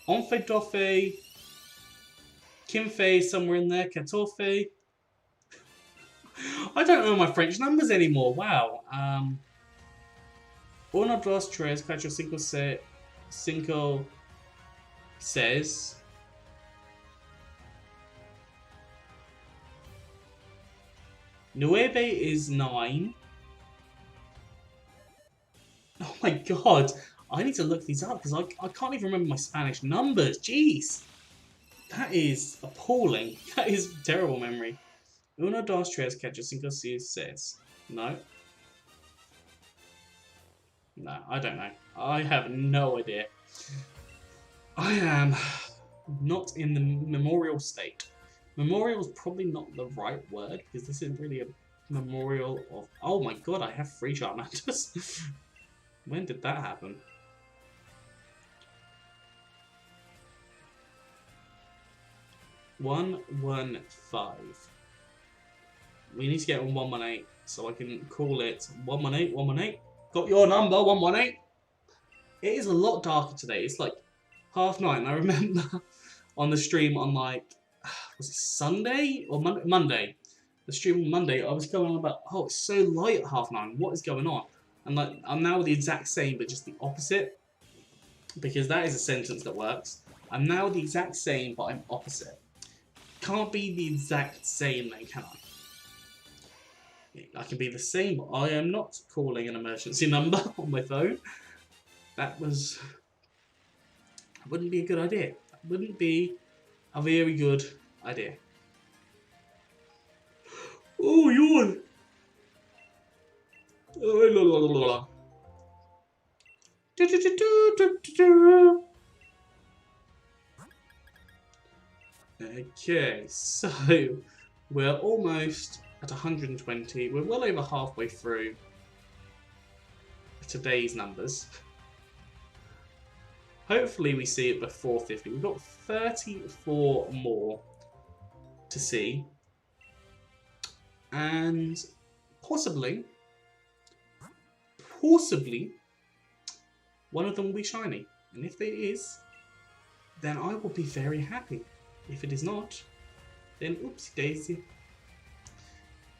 On fait toffee. Kim fait somewhere in there. Katofe. I don't know my French numbers anymore. Wow. 1, 2, 3, 4, 5, 6. Nueve is 9. Oh my god. I need to look these up because I can't even remember my Spanish numbers. Jeez. That is appalling. That is terrible memory. 1, 2, 3, 4, 5, 6. No. No, I don't know. I have no idea. I am not in the memorial state. Memorial is probably not the right word because this isn't really a memorial of... Oh my god, I have 3 Charmanders. When did that happen? One, 1, 5. We need to get on 118 so I can call it 118, 118. Got your number, 118. It is a lot darker today. It's like 9:30. I remember on the stream on like, was it Sunday or Monday? the stream on Monday, I was going on about, oh, it's so light at 9:30. What is going on? And like, I'm now the exact same, but just the opposite, because that is a sentence that works. I'm now the exact same, but I'm opposite. Can't be the exact same then, can I? I can be the same, but I am not calling an emergency number on my phone. That wouldn't be a good idea. That wouldn't be a very good idea. Oh, yawn! Okay, so we're almost at 120. We're well over halfway through today's numbers. Hopefully we see it before 50. We've got 34 more to see. And possibly, one of them will be shiny. And if it is, then I will be very happy. If it is not, then oopsie daisy.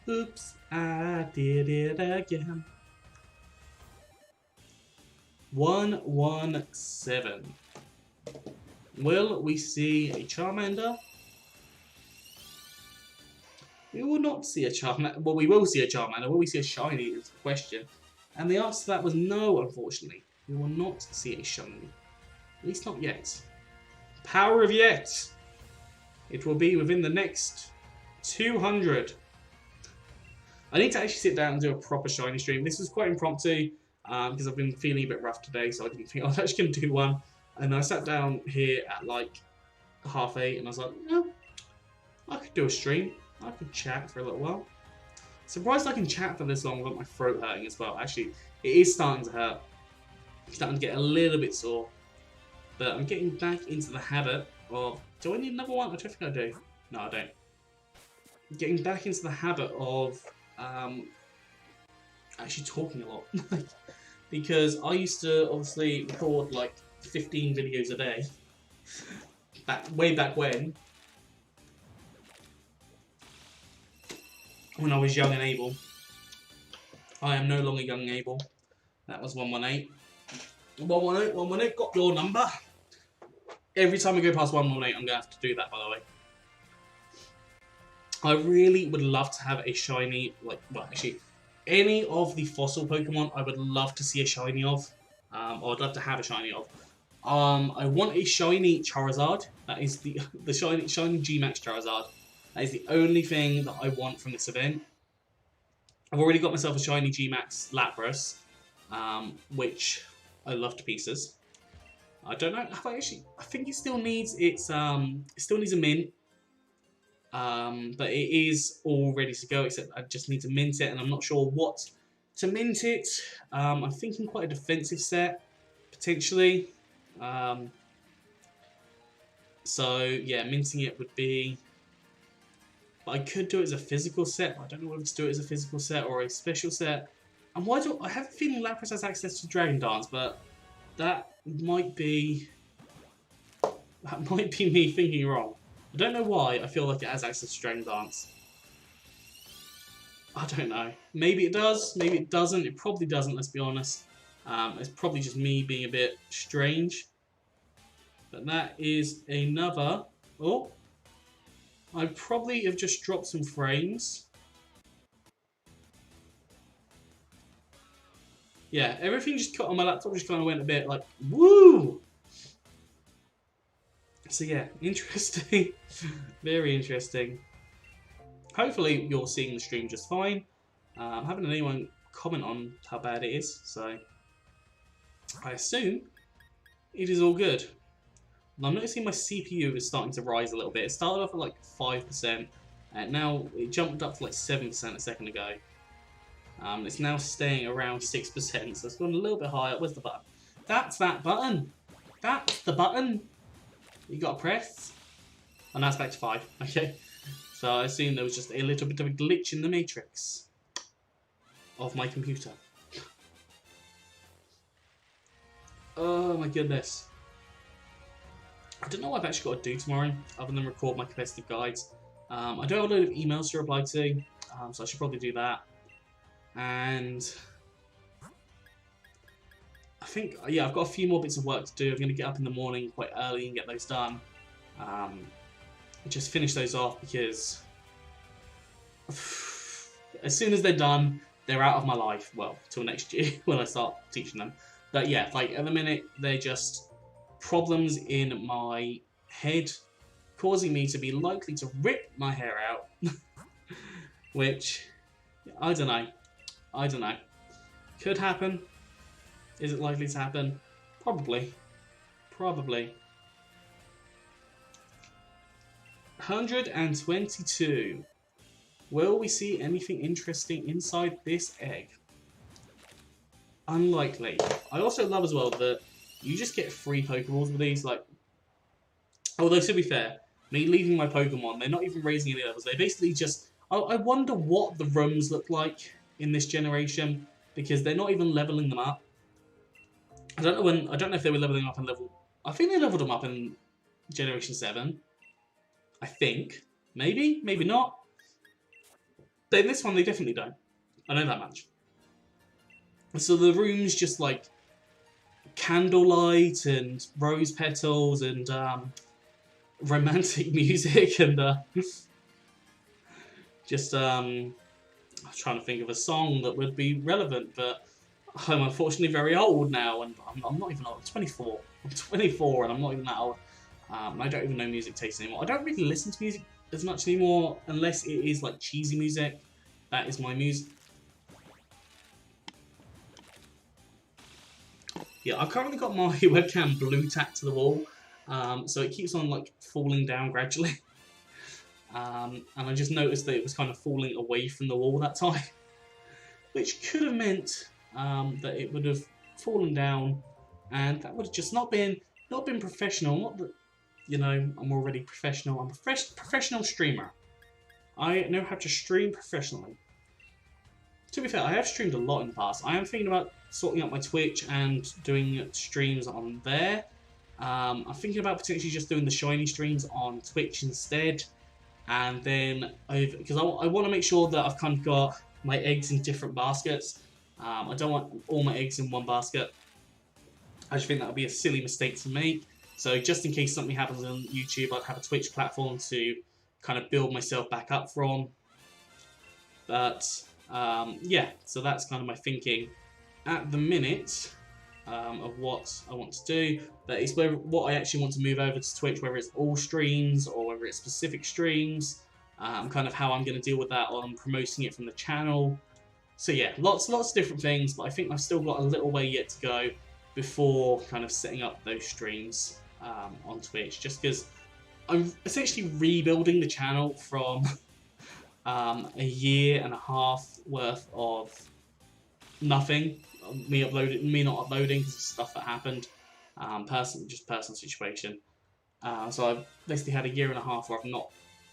Oops, I did it again. 117. Will we see a Charmander? We will not see a Charmander. Well, we will see a Charmander. Will we see a shiny is the question. And the answer to that was no, unfortunately. We will not see a shiny. At least not yet. Power of yet. It will be within the next 200. I need to actually sit down and do a proper shiny stream. This was quite impromptu because I've been feeling a bit rough today, so I didn't think I was actually going to do one. And I sat down here at like 8:30 and I was like, no, I could do a stream. I could chat for a little while. Surprised I can chat for this long without my throat hurting as well. Actually, it is starting to hurt. I'm starting to get a little bit sore. But I'm getting back into the habit of... Do I need another one? I don't think I do. No, I don't. I'm getting back into the habit of actually talking a lot. Because I used to obviously record like 15 videos a day. Way back when I was young and able. I am no longer young and able. That was 118. 118, 118, got your number. Every time we go past 118, I'm going to have to do that, by the way. I really would love to have a shiny, like, well, actually, any of the fossil Pokemon, I would love to see a shiny of. Or I'd love to have a shiny of. I want a shiny Charizard. That is the shiny G-Max Charizard. That is the only thing that I want from this event. I've already got myself a shiny G-Max Lapras, which I love to pieces. I don't know. I think it still needs its a mint. But it is all ready to go, except I just need to mint it, and I'm not sure what to mint it. I'm thinking quite a defensive set, potentially. So yeah, minting it would be... But I could do it as a physical set. I don't know whether to do it as a physical set or a special set. And why do I have a feeling Lapras has access to Dragon Dance, but that might be me thinking wrong. I don't know why I feel like it has access to Dragon Dance. I don't know. Maybe it does, maybe it doesn't. It probably doesn't, let's be honest. It's probably just me being a bit strange. But that is another... Oh! I probably have just dropped some frames. Yeah, everything just cut on my laptop, just kind of went a bit like, woo! So yeah, interesting. Very interesting. Hopefully you're seeing the stream just fine. I haven't had anyone comment on how bad it is, so I assume it is all good. And I'm noticing my CPU is starting to rise a little bit. It started off at like 5%, and now it jumped up to like 7% a second ago. It's now staying around 6%, so it's gone a little bit higher. Where's the button? That's that button! That's the button! You got to press. And now it's back to 5. Okay. So I assume there was just a little bit of a glitch in the matrix of my computer. Oh my goodness. I don't know what I've actually got to do tomorrow, other than record my competitive guides. I do have a load of emails to reply to. so I should probably do that. And I think, yeah, I've got a few more bits of work to do. I'm going to get up in the morning quite early and get those done. Just finish those off because as soon as they're done, they're out of my life. Well, till next year when I start teaching them. But yeah, like at the minute, they're just problems in my head, causing me to be likely to rip my hair out. Which, I don't know. I don't know. Could happen. Is it likely to happen? Probably. Probably. 122. Will we see anything interesting inside this egg? Unlikely. I also love as well that you just get free Pokeballs with these. Like, although to be fair, me leaving my Pokemon, they're not even raising any levels. They basically just. I wonder what the rooms look like in this generation because they're not even leveling them up. I don't know when. I don't know if they were leveling up in level. I think they leveled them up in Generation 7. I think. Maybe, maybe not. But in this one, they definitely don't. I know that much. So the room's just like candlelight and rose petals and romantic music and just I'm trying to think of a song that would be relevant, but I'm unfortunately very old now, and I'm not even old. I'm 24. I'm 24, and I'm not even that old. I don't even know music taste anymore. I don't really listen to music as much anymore, unless it is like cheesy music. That is my music. Yeah, I've currently got my webcam blue tacked to the wall, so it keeps on like falling down gradually. And I just noticed that it was kind of falling away from the wall that time, which could have meant that it would have fallen down, and that would have just not been professional. Not that, you know, I'm already professional. I'm a professional streamer. I know how to stream professionally. To be fair, I have streamed a lot in the past. I am thinking about sorting out my Twitch and doing streams on there. I'm thinking about potentially just doing the shiny streams on Twitch instead. And then, because I want to make sure that I've kind of got my eggs in different baskets. I don't want all my eggs in one basket. I just think that would be a silly mistake to make. So just in case something happens on YouTube, I'd have a Twitch platform to kind of build myself back up from. But yeah, so that's kind of my thinking at the minute of what I want to do. That is what I actually want to move over to Twitch, whether it's all streams or whether it's specific streams, kind of how I'm going to deal with that on promoting it from the channel. So yeah, lots of different things, but I think I've still got a little way yet to go before kind of setting up those streams on Twitch, just because I'm essentially rebuilding the channel from a year and a half worth of nothing. Me not uploading because of stuff that happened, personal situation. So I've basically had a year and a half where I've not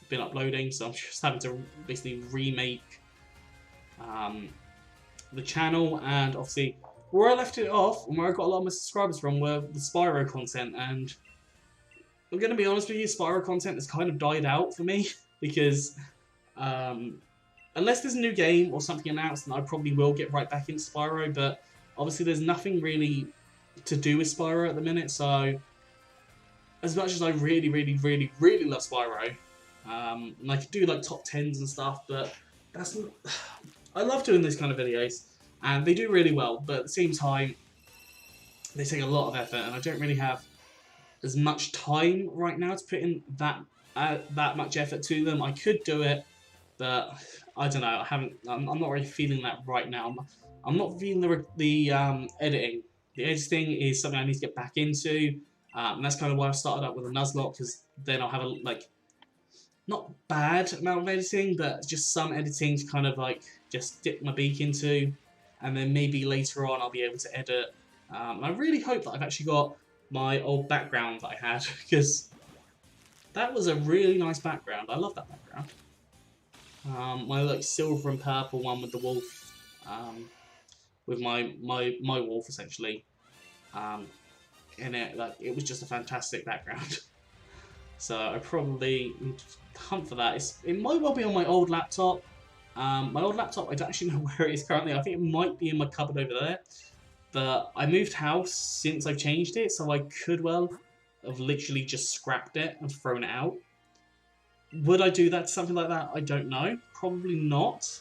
been uploading, so I'm just having to basically remake the channel. And obviously, where I left it off and where I got a lot of my subscribers from were the Spyro content. And I'm going to be honest with you, Spyro content has kind of died out for me because unless there's a new game or something announced, then I probably will get right back into Spyro, but obviously there's nothing really to do with Spyro at the minute, so as much as I really love Spyro, and I could do like top 10s and stuff, but I love doing these kind of videos, and they do really well, but at the same time, they take a lot of effort, and I don't really have as much time right now to put in that much effort to them. I could do it, but I don't know. I'm not really feeling that right now. I'm not feeling the editing. The editing is something I need to get back into, and that's kind of why I've started up with a Nuzlocke, because then I'll have a not bad amount of editing, but just some editing to kind of like just dip my beak into, and then maybe later on I'll be able to edit. And I really hope that I've actually got my old background that I had, because that was a really nice background. I love that background. My like silver and purple one with the wolf, with my wolf essentially, in it. Like, it was just a fantastic background. So I probably hunt for that. It might well be on my old laptop, My old laptop, I don't actually know where it is currently. I think it might be in my cupboard over there. But I moved house since I've changed it, so I could well have literally just scrapped it and thrown it out. Would I do that to something like that? I don't know. Probably not.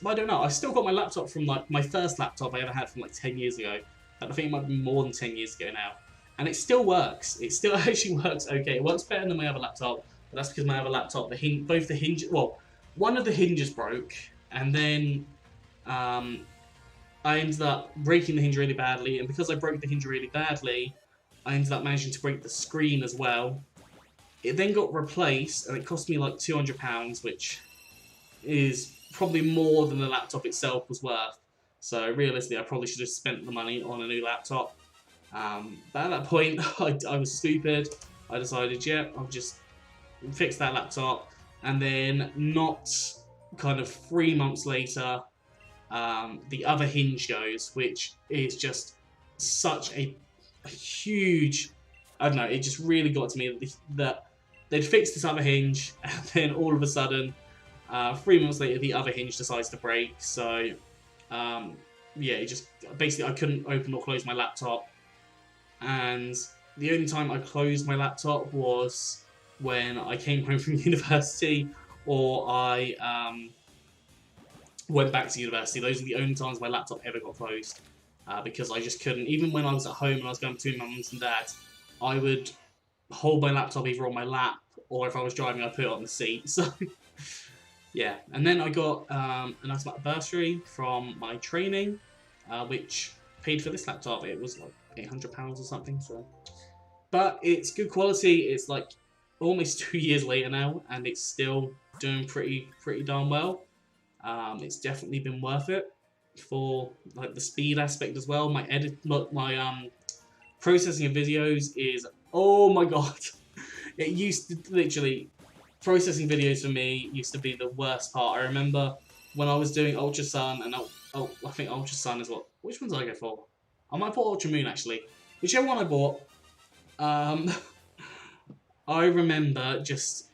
But I don't know. I still got my laptop from like my first laptop I ever had from like 10 years ago. And I think it might be more than 10 years ago now. And it still works. It still actually works okay. It works better than my other laptop. But that's because my other laptop, both the hinges, well, one of the hinges broke. And then I ended up breaking the hinge really badly. And because I broke the hinge really badly, I ended up managing to break the screen as well. It then got replaced, and it cost me like £200, which is probably more than the laptop itself was worth. So realistically, I probably should have spent the money on a new laptop. But at that point, I was stupid. I decided, yeah, I'll just fix that laptop. And then not kind of 3 months later, the other hinge goes, which is just such a huge... I don't know, it just really got to me that they'd fixed this other hinge, and then all of a sudden, 3 months later, the other hinge decides to break. So, yeah, it just basically I couldn't open or close my laptop, and the only time I closed my laptop was when I came home from university, or I went back to university. Those are the only times my laptop ever got closed, because I just couldn't. Even when I was at home and I was going between my mums and dad, I would hold my laptop either on my lap, or if I was driving, I'd put it on the seat. So, yeah. And then I got a nice amount of bursary from my training, which paid for this laptop. It was like £800 or something. So, but it's good quality. It's like almost 2 years later now, and it's still doing pretty darn well. It's definitely been worth it for like the speed aspect as well. My processing of videos is, oh my god. It used to literally, processing videos for me used to be the worst part. I remember when I was doing Ultra Sun, and I think Ultra Sun is what, which one did I go for? I might put Ultra Moon actually. Whichever one I bought, I remember just,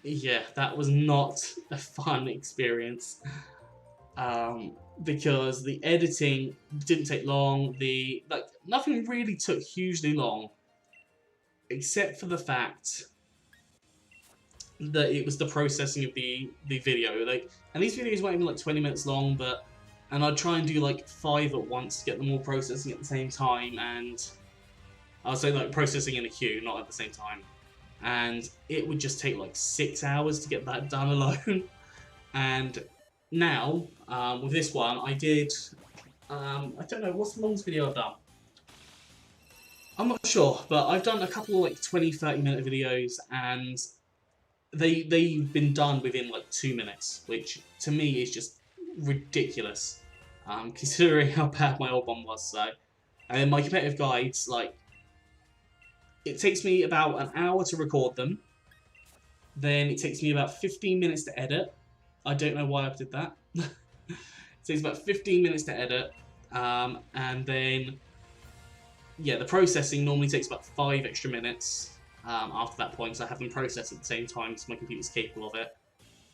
yeah, that was not a fun experience. Because the editing didn't take long, nothing really took hugely long, except for the fact that it was the processing of the video. And these videos weren't even like 20 minutes long, and I'd try and do like 5 at once to get them all processing at the same time, and I'll say like processing in a queue, not at the same time. And it would just take like 6 hours to get that done alone. And now, with this one, I did, I don't know, what's the longest video I've done? I'm not sure, but I've done a couple of like 20-30 minute videos, and they've been done within like 2 minutes, which to me is just ridiculous, considering how bad my old one was. So, and then my competitive guides, like, it takes me about an hour to record them, then it takes me about 15 minutes to edit. I don't know why I did that. It takes about 15 minutes to edit, and then, yeah, the processing normally takes about 5 extra minutes after that point, so I have them processed at the same time so my computer's capable of it.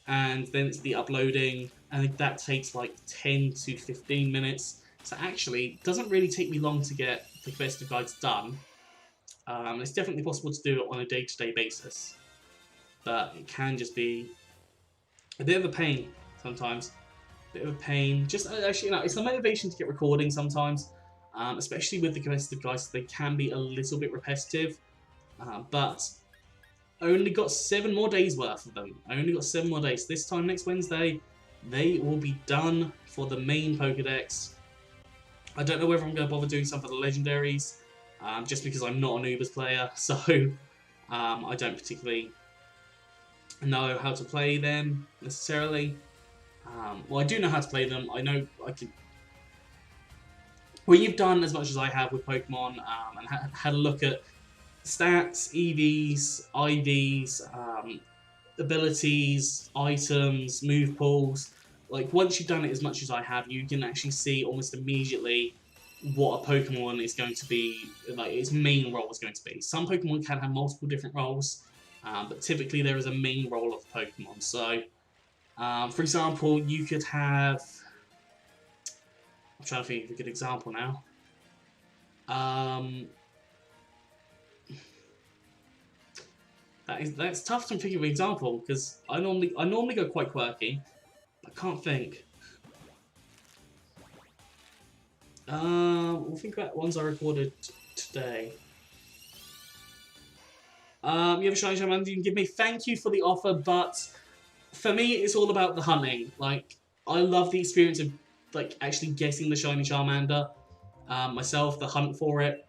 And then it's the uploading, and that takes like 10 to 15 minutes. So actually, it doesn't really take me long to get the competitive guides done. It's definitely possible to do it on a day-to-day basis, but it can just be a bit of a pain sometimes. A bit of a pain. Just actually, you know, it's the motivation to get recording sometimes, especially with the competitive guides. They can be a little bit repetitive, but I only got 7 more days worth of them. I only got 7 more days. This time next Wednesday, they will be done for the main Pokedex. I don't know whether I'm going to bother doing some for the legendaries, just because I'm not an Ubers player, so I don't particularly know how to play them necessarily. Well, I do know how to play them. I know I can. When you've done as much as I have with Pokemon, and had a look at stats, EVs, IVs, abilities, items, move pools, like once you've done it as much as I have, you can actually see almost immediately what a Pokemon is going to be, like its main role is going to be. Some Pokemon can have multiple different roles. but typically there is a main role of Pokemon. So, for example, you could have... I'm trying to think of a good example now. That's tough to think of an example because I normally go quite quirky. I can't think. We'll think about ones I recorded today. You have a shiny Charmander you can give me. Thank you for the offer, but for me, it's all about the hunting. Like, I love the experience of like actually getting the shiny Charmander myself. The hunt for it.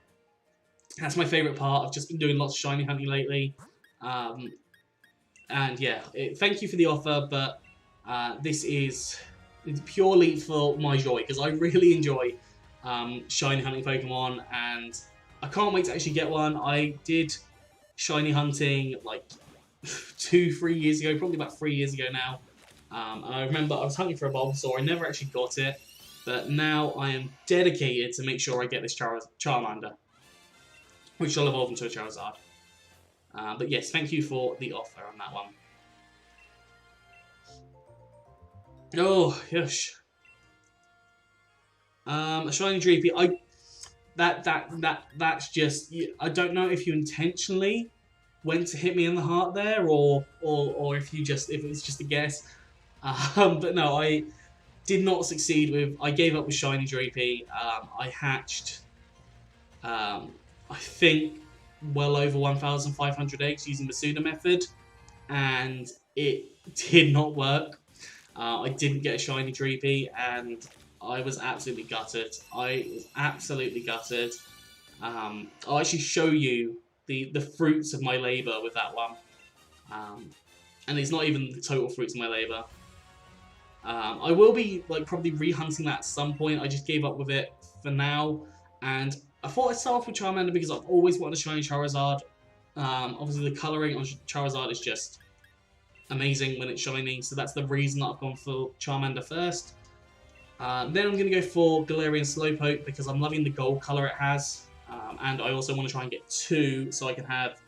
That's my favourite part. I've just been doing lots of shiny hunting lately. And yeah, thank you for the offer, but this is purely for my joy, because I really enjoy shiny hunting Pokemon, and I can't wait to actually get one. I did shiny hunting like 2-3 years ago, probably about 3 years ago now. And I remember I was hunting for a Bulbasaur, I never actually got it, but now I am dedicated to make sure I get this Charmander, which shall evolve into a Charizard. But yes, thank you for the offer on that one. Oh, yes. A shiny Dreepy. That's just... I don't know if you intentionally went to hit me in the heart there, or if it's just a guess. But no, I did not succeed with... I gave up with shiny Dreepy. I hatched... I think well over 1,500 eggs using the pseudo method, and it did not work. I didn't get a shiny Dreepy, and I was absolutely gutted. I'll actually show you the fruits of my labour with that one. And it's not even the total fruits of my labour. I will be probably re-hunting that at some point. I just gave up with it for now, and I thought I'd start off with Charmander because I've always wanted a shiny Charizard. Obviously the colouring on Charizard is just amazing when it's shiny, so that's the reason that I've gone for Charmander first. Then I'm going to go for Galarian Slowpoke because I'm loving the gold colour it has, and I also want to try and get 2 so I can have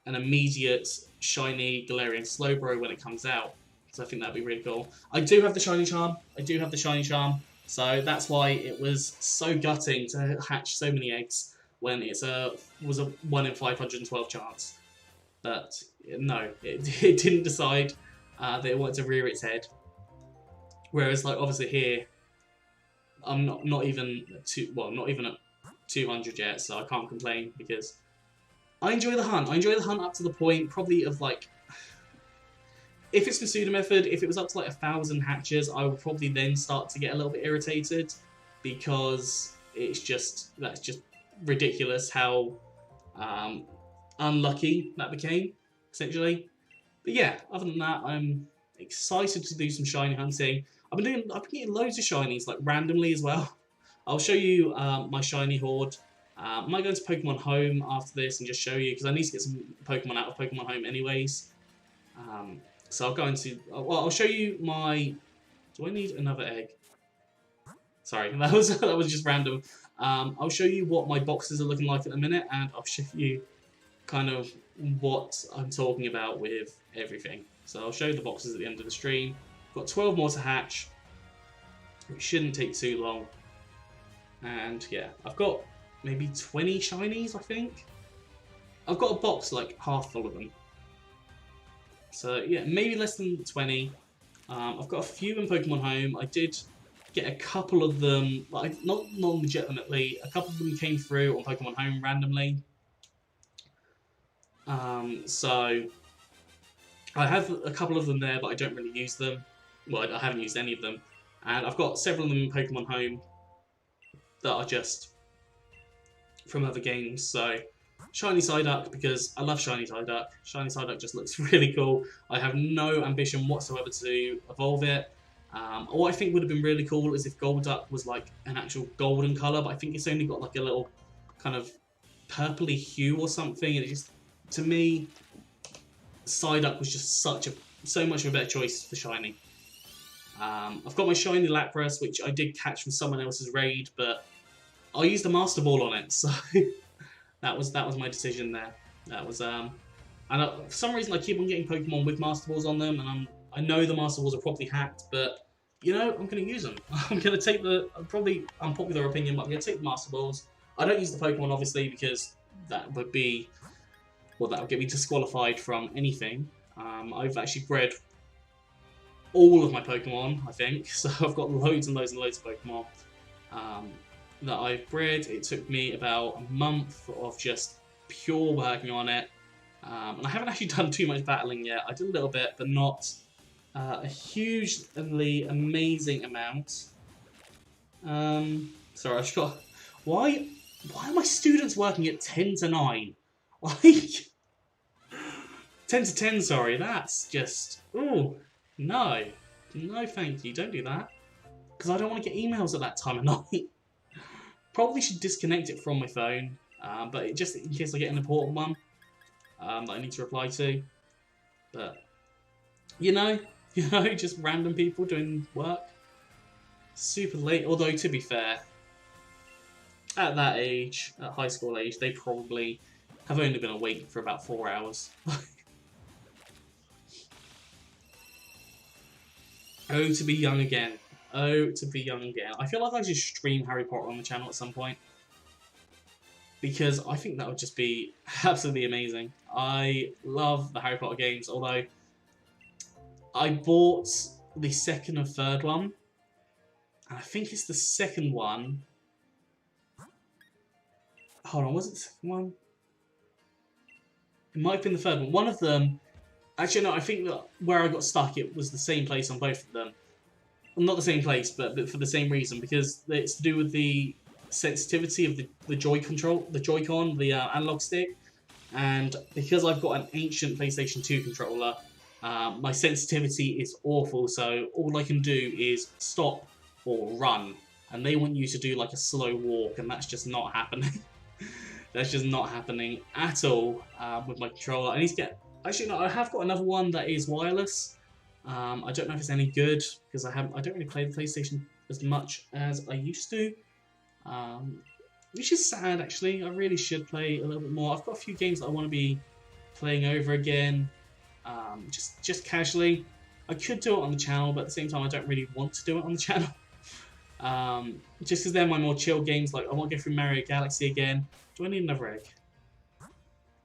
an immediate shiny Galarian Slowbro when it comes out. So I think that'd be really cool. I do have the shiny Charm. So that's why it was so gutting to hatch so many eggs when it was a 1 in 512 chance. But no, it didn't decide that it wanted to rear its head. Whereas, obviously here, I'm not even at 200 yet, so I can't complain because I enjoy the hunt. I enjoy the hunt up to the point probably of if it's the pseudo method, if it was up to 1,000 hatches, I would probably then start to get a little bit irritated because that's just ridiculous how unlucky that became, essentially. But yeah, other than that, I'm excited to do some shiny hunting. I've been getting loads of shinies randomly as well. I'll show you my shiny horde. I might go into Pokemon Home after this and just show you because I need to get some Pokemon out of Pokemon Home anyways. So I'll go into... Well, I'll show you my... Do I need another egg? Sorry, that was just random. I'll show you what my boxes are looking like at the minute, and I'll show you kind of what I'm talking about with everything. So I'll show you the boxes at the end of the stream. I've got 12 more to hatch. It shouldn't take too long. And yeah, I've got maybe 20 shinies, I think. I've got a box half full of them. So yeah, maybe less than 20. I've got a few in Pokemon Home. I did get a couple of them, not legitimately. A couple of them came through on Pokemon Home randomly. So I have a couple of them there, but I don't really use them. Well, I haven't used any of them. And I've got several of them in Pokemon Home that are just from other games. So shiny Psyduck, because I love shiny Psyduck. Shiny Psyduck just looks really cool. I have no ambition whatsoever to evolve it. What I think would have been really cool is if Golduck was an actual golden colour, but I think it's only got a little kind of purpley hue or something, and it just, to me, Psyduck was just so much of a better choice for shiny. I've got my shiny Lapras, which I did catch from someone else's raid, but I used the Master Ball on it, so that was my decision there. That was And for some reason, I keep on getting Pokemon with Master Balls on them, and I know the Master Balls are probably hacked, but you know, I'm going to use them. I'm going to take the probably unpopular opinion, but I'm going to take the Master Balls. I don't use the Pokemon obviously because that would be, well, that would get me disqualified from anything. I've actually bred all of my Pokemon, I think, so I've got loads and loads and loads of Pokemon that I've bred. It took me about a month of just pure working on it. And I haven't actually done too much battling yet. I did a little bit, but not a hugely amazing amount. Sorry, I just got... Why are my students working at 10 to 9? Like... 10 to 10, sorry. That's just... Ooh, no. No, thank you. Don't do that. Because I don't want to get emails at that time of night. Probably should disconnect it from my phone. But just in case I get an important one. That I need to reply to, but you know, just random people doing work. Super late, although to be fair, at that age, at high school age, they probably have only been awake for about 4 hours. Oh, to be young again. Oh, to be young again. I feel like I should stream Harry Potter on the channel at some point. Because I think that would just be absolutely amazing. I love the Harry Potter games, although I bought the second and third one. And I think it's the second one. Hold on, was it the second one? It might have been the third one. One of them... Actually, no, I think that where I got stuck, it was the same place on both of them. Well, not the same place, but for the same reason. Because it's to do with the sensitivity of the Joy-Con, the analog stick, and because I've got an ancient PlayStation 2 controller, my sensitivity is awful, so all I can do is stop or run, and they want you to do like a slow walk, and that's just not happening. That's just not happening at all with my controller. I need to get... Actually, no, I have got another one that is wireless. I don't know if it's any good, because I don't really play the PlayStation as much as I used to. Which is sad, actually. I really should play a little bit more. I've got a few games that I want to be playing over again, just casually. I could do it on the channel, but at the same time, I don't really want to do it on the channel. Just because they're my more chill games. Like, I want to go through Mario Galaxy again. Do I need another egg?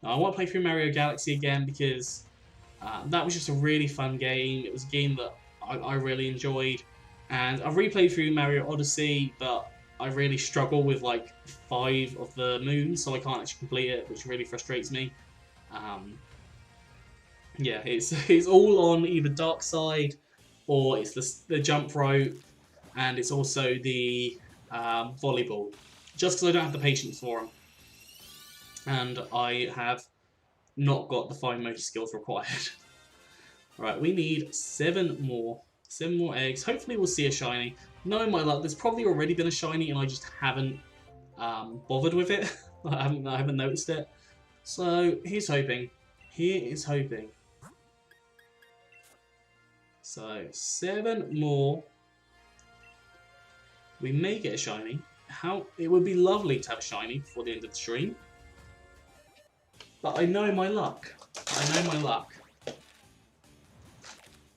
No, I want to play through Mario Galaxy again because that was just a really fun game. It was a game that I really enjoyed. And I've replayed through Mario Odyssey, but I really struggle with like 5 of the moons, so I can't actually complete it, which really frustrates me. Yeah, it's all on either Dark Side, or it's the jump rope, and it's also the volleyball. Just because I don't have the patience for them, and I have not got the fine motor skills required. Right, we need 7 more eggs. Hopefully we'll see a shiny. Knowing my luck, there's probably already been a shiny and I just haven't bothered with it. I haven't noticed it. So here's hoping. Here is hoping. So 7 more. We may get a shiny. It would be lovely to have a shiny before the end of the stream. But I know my luck. I know my luck.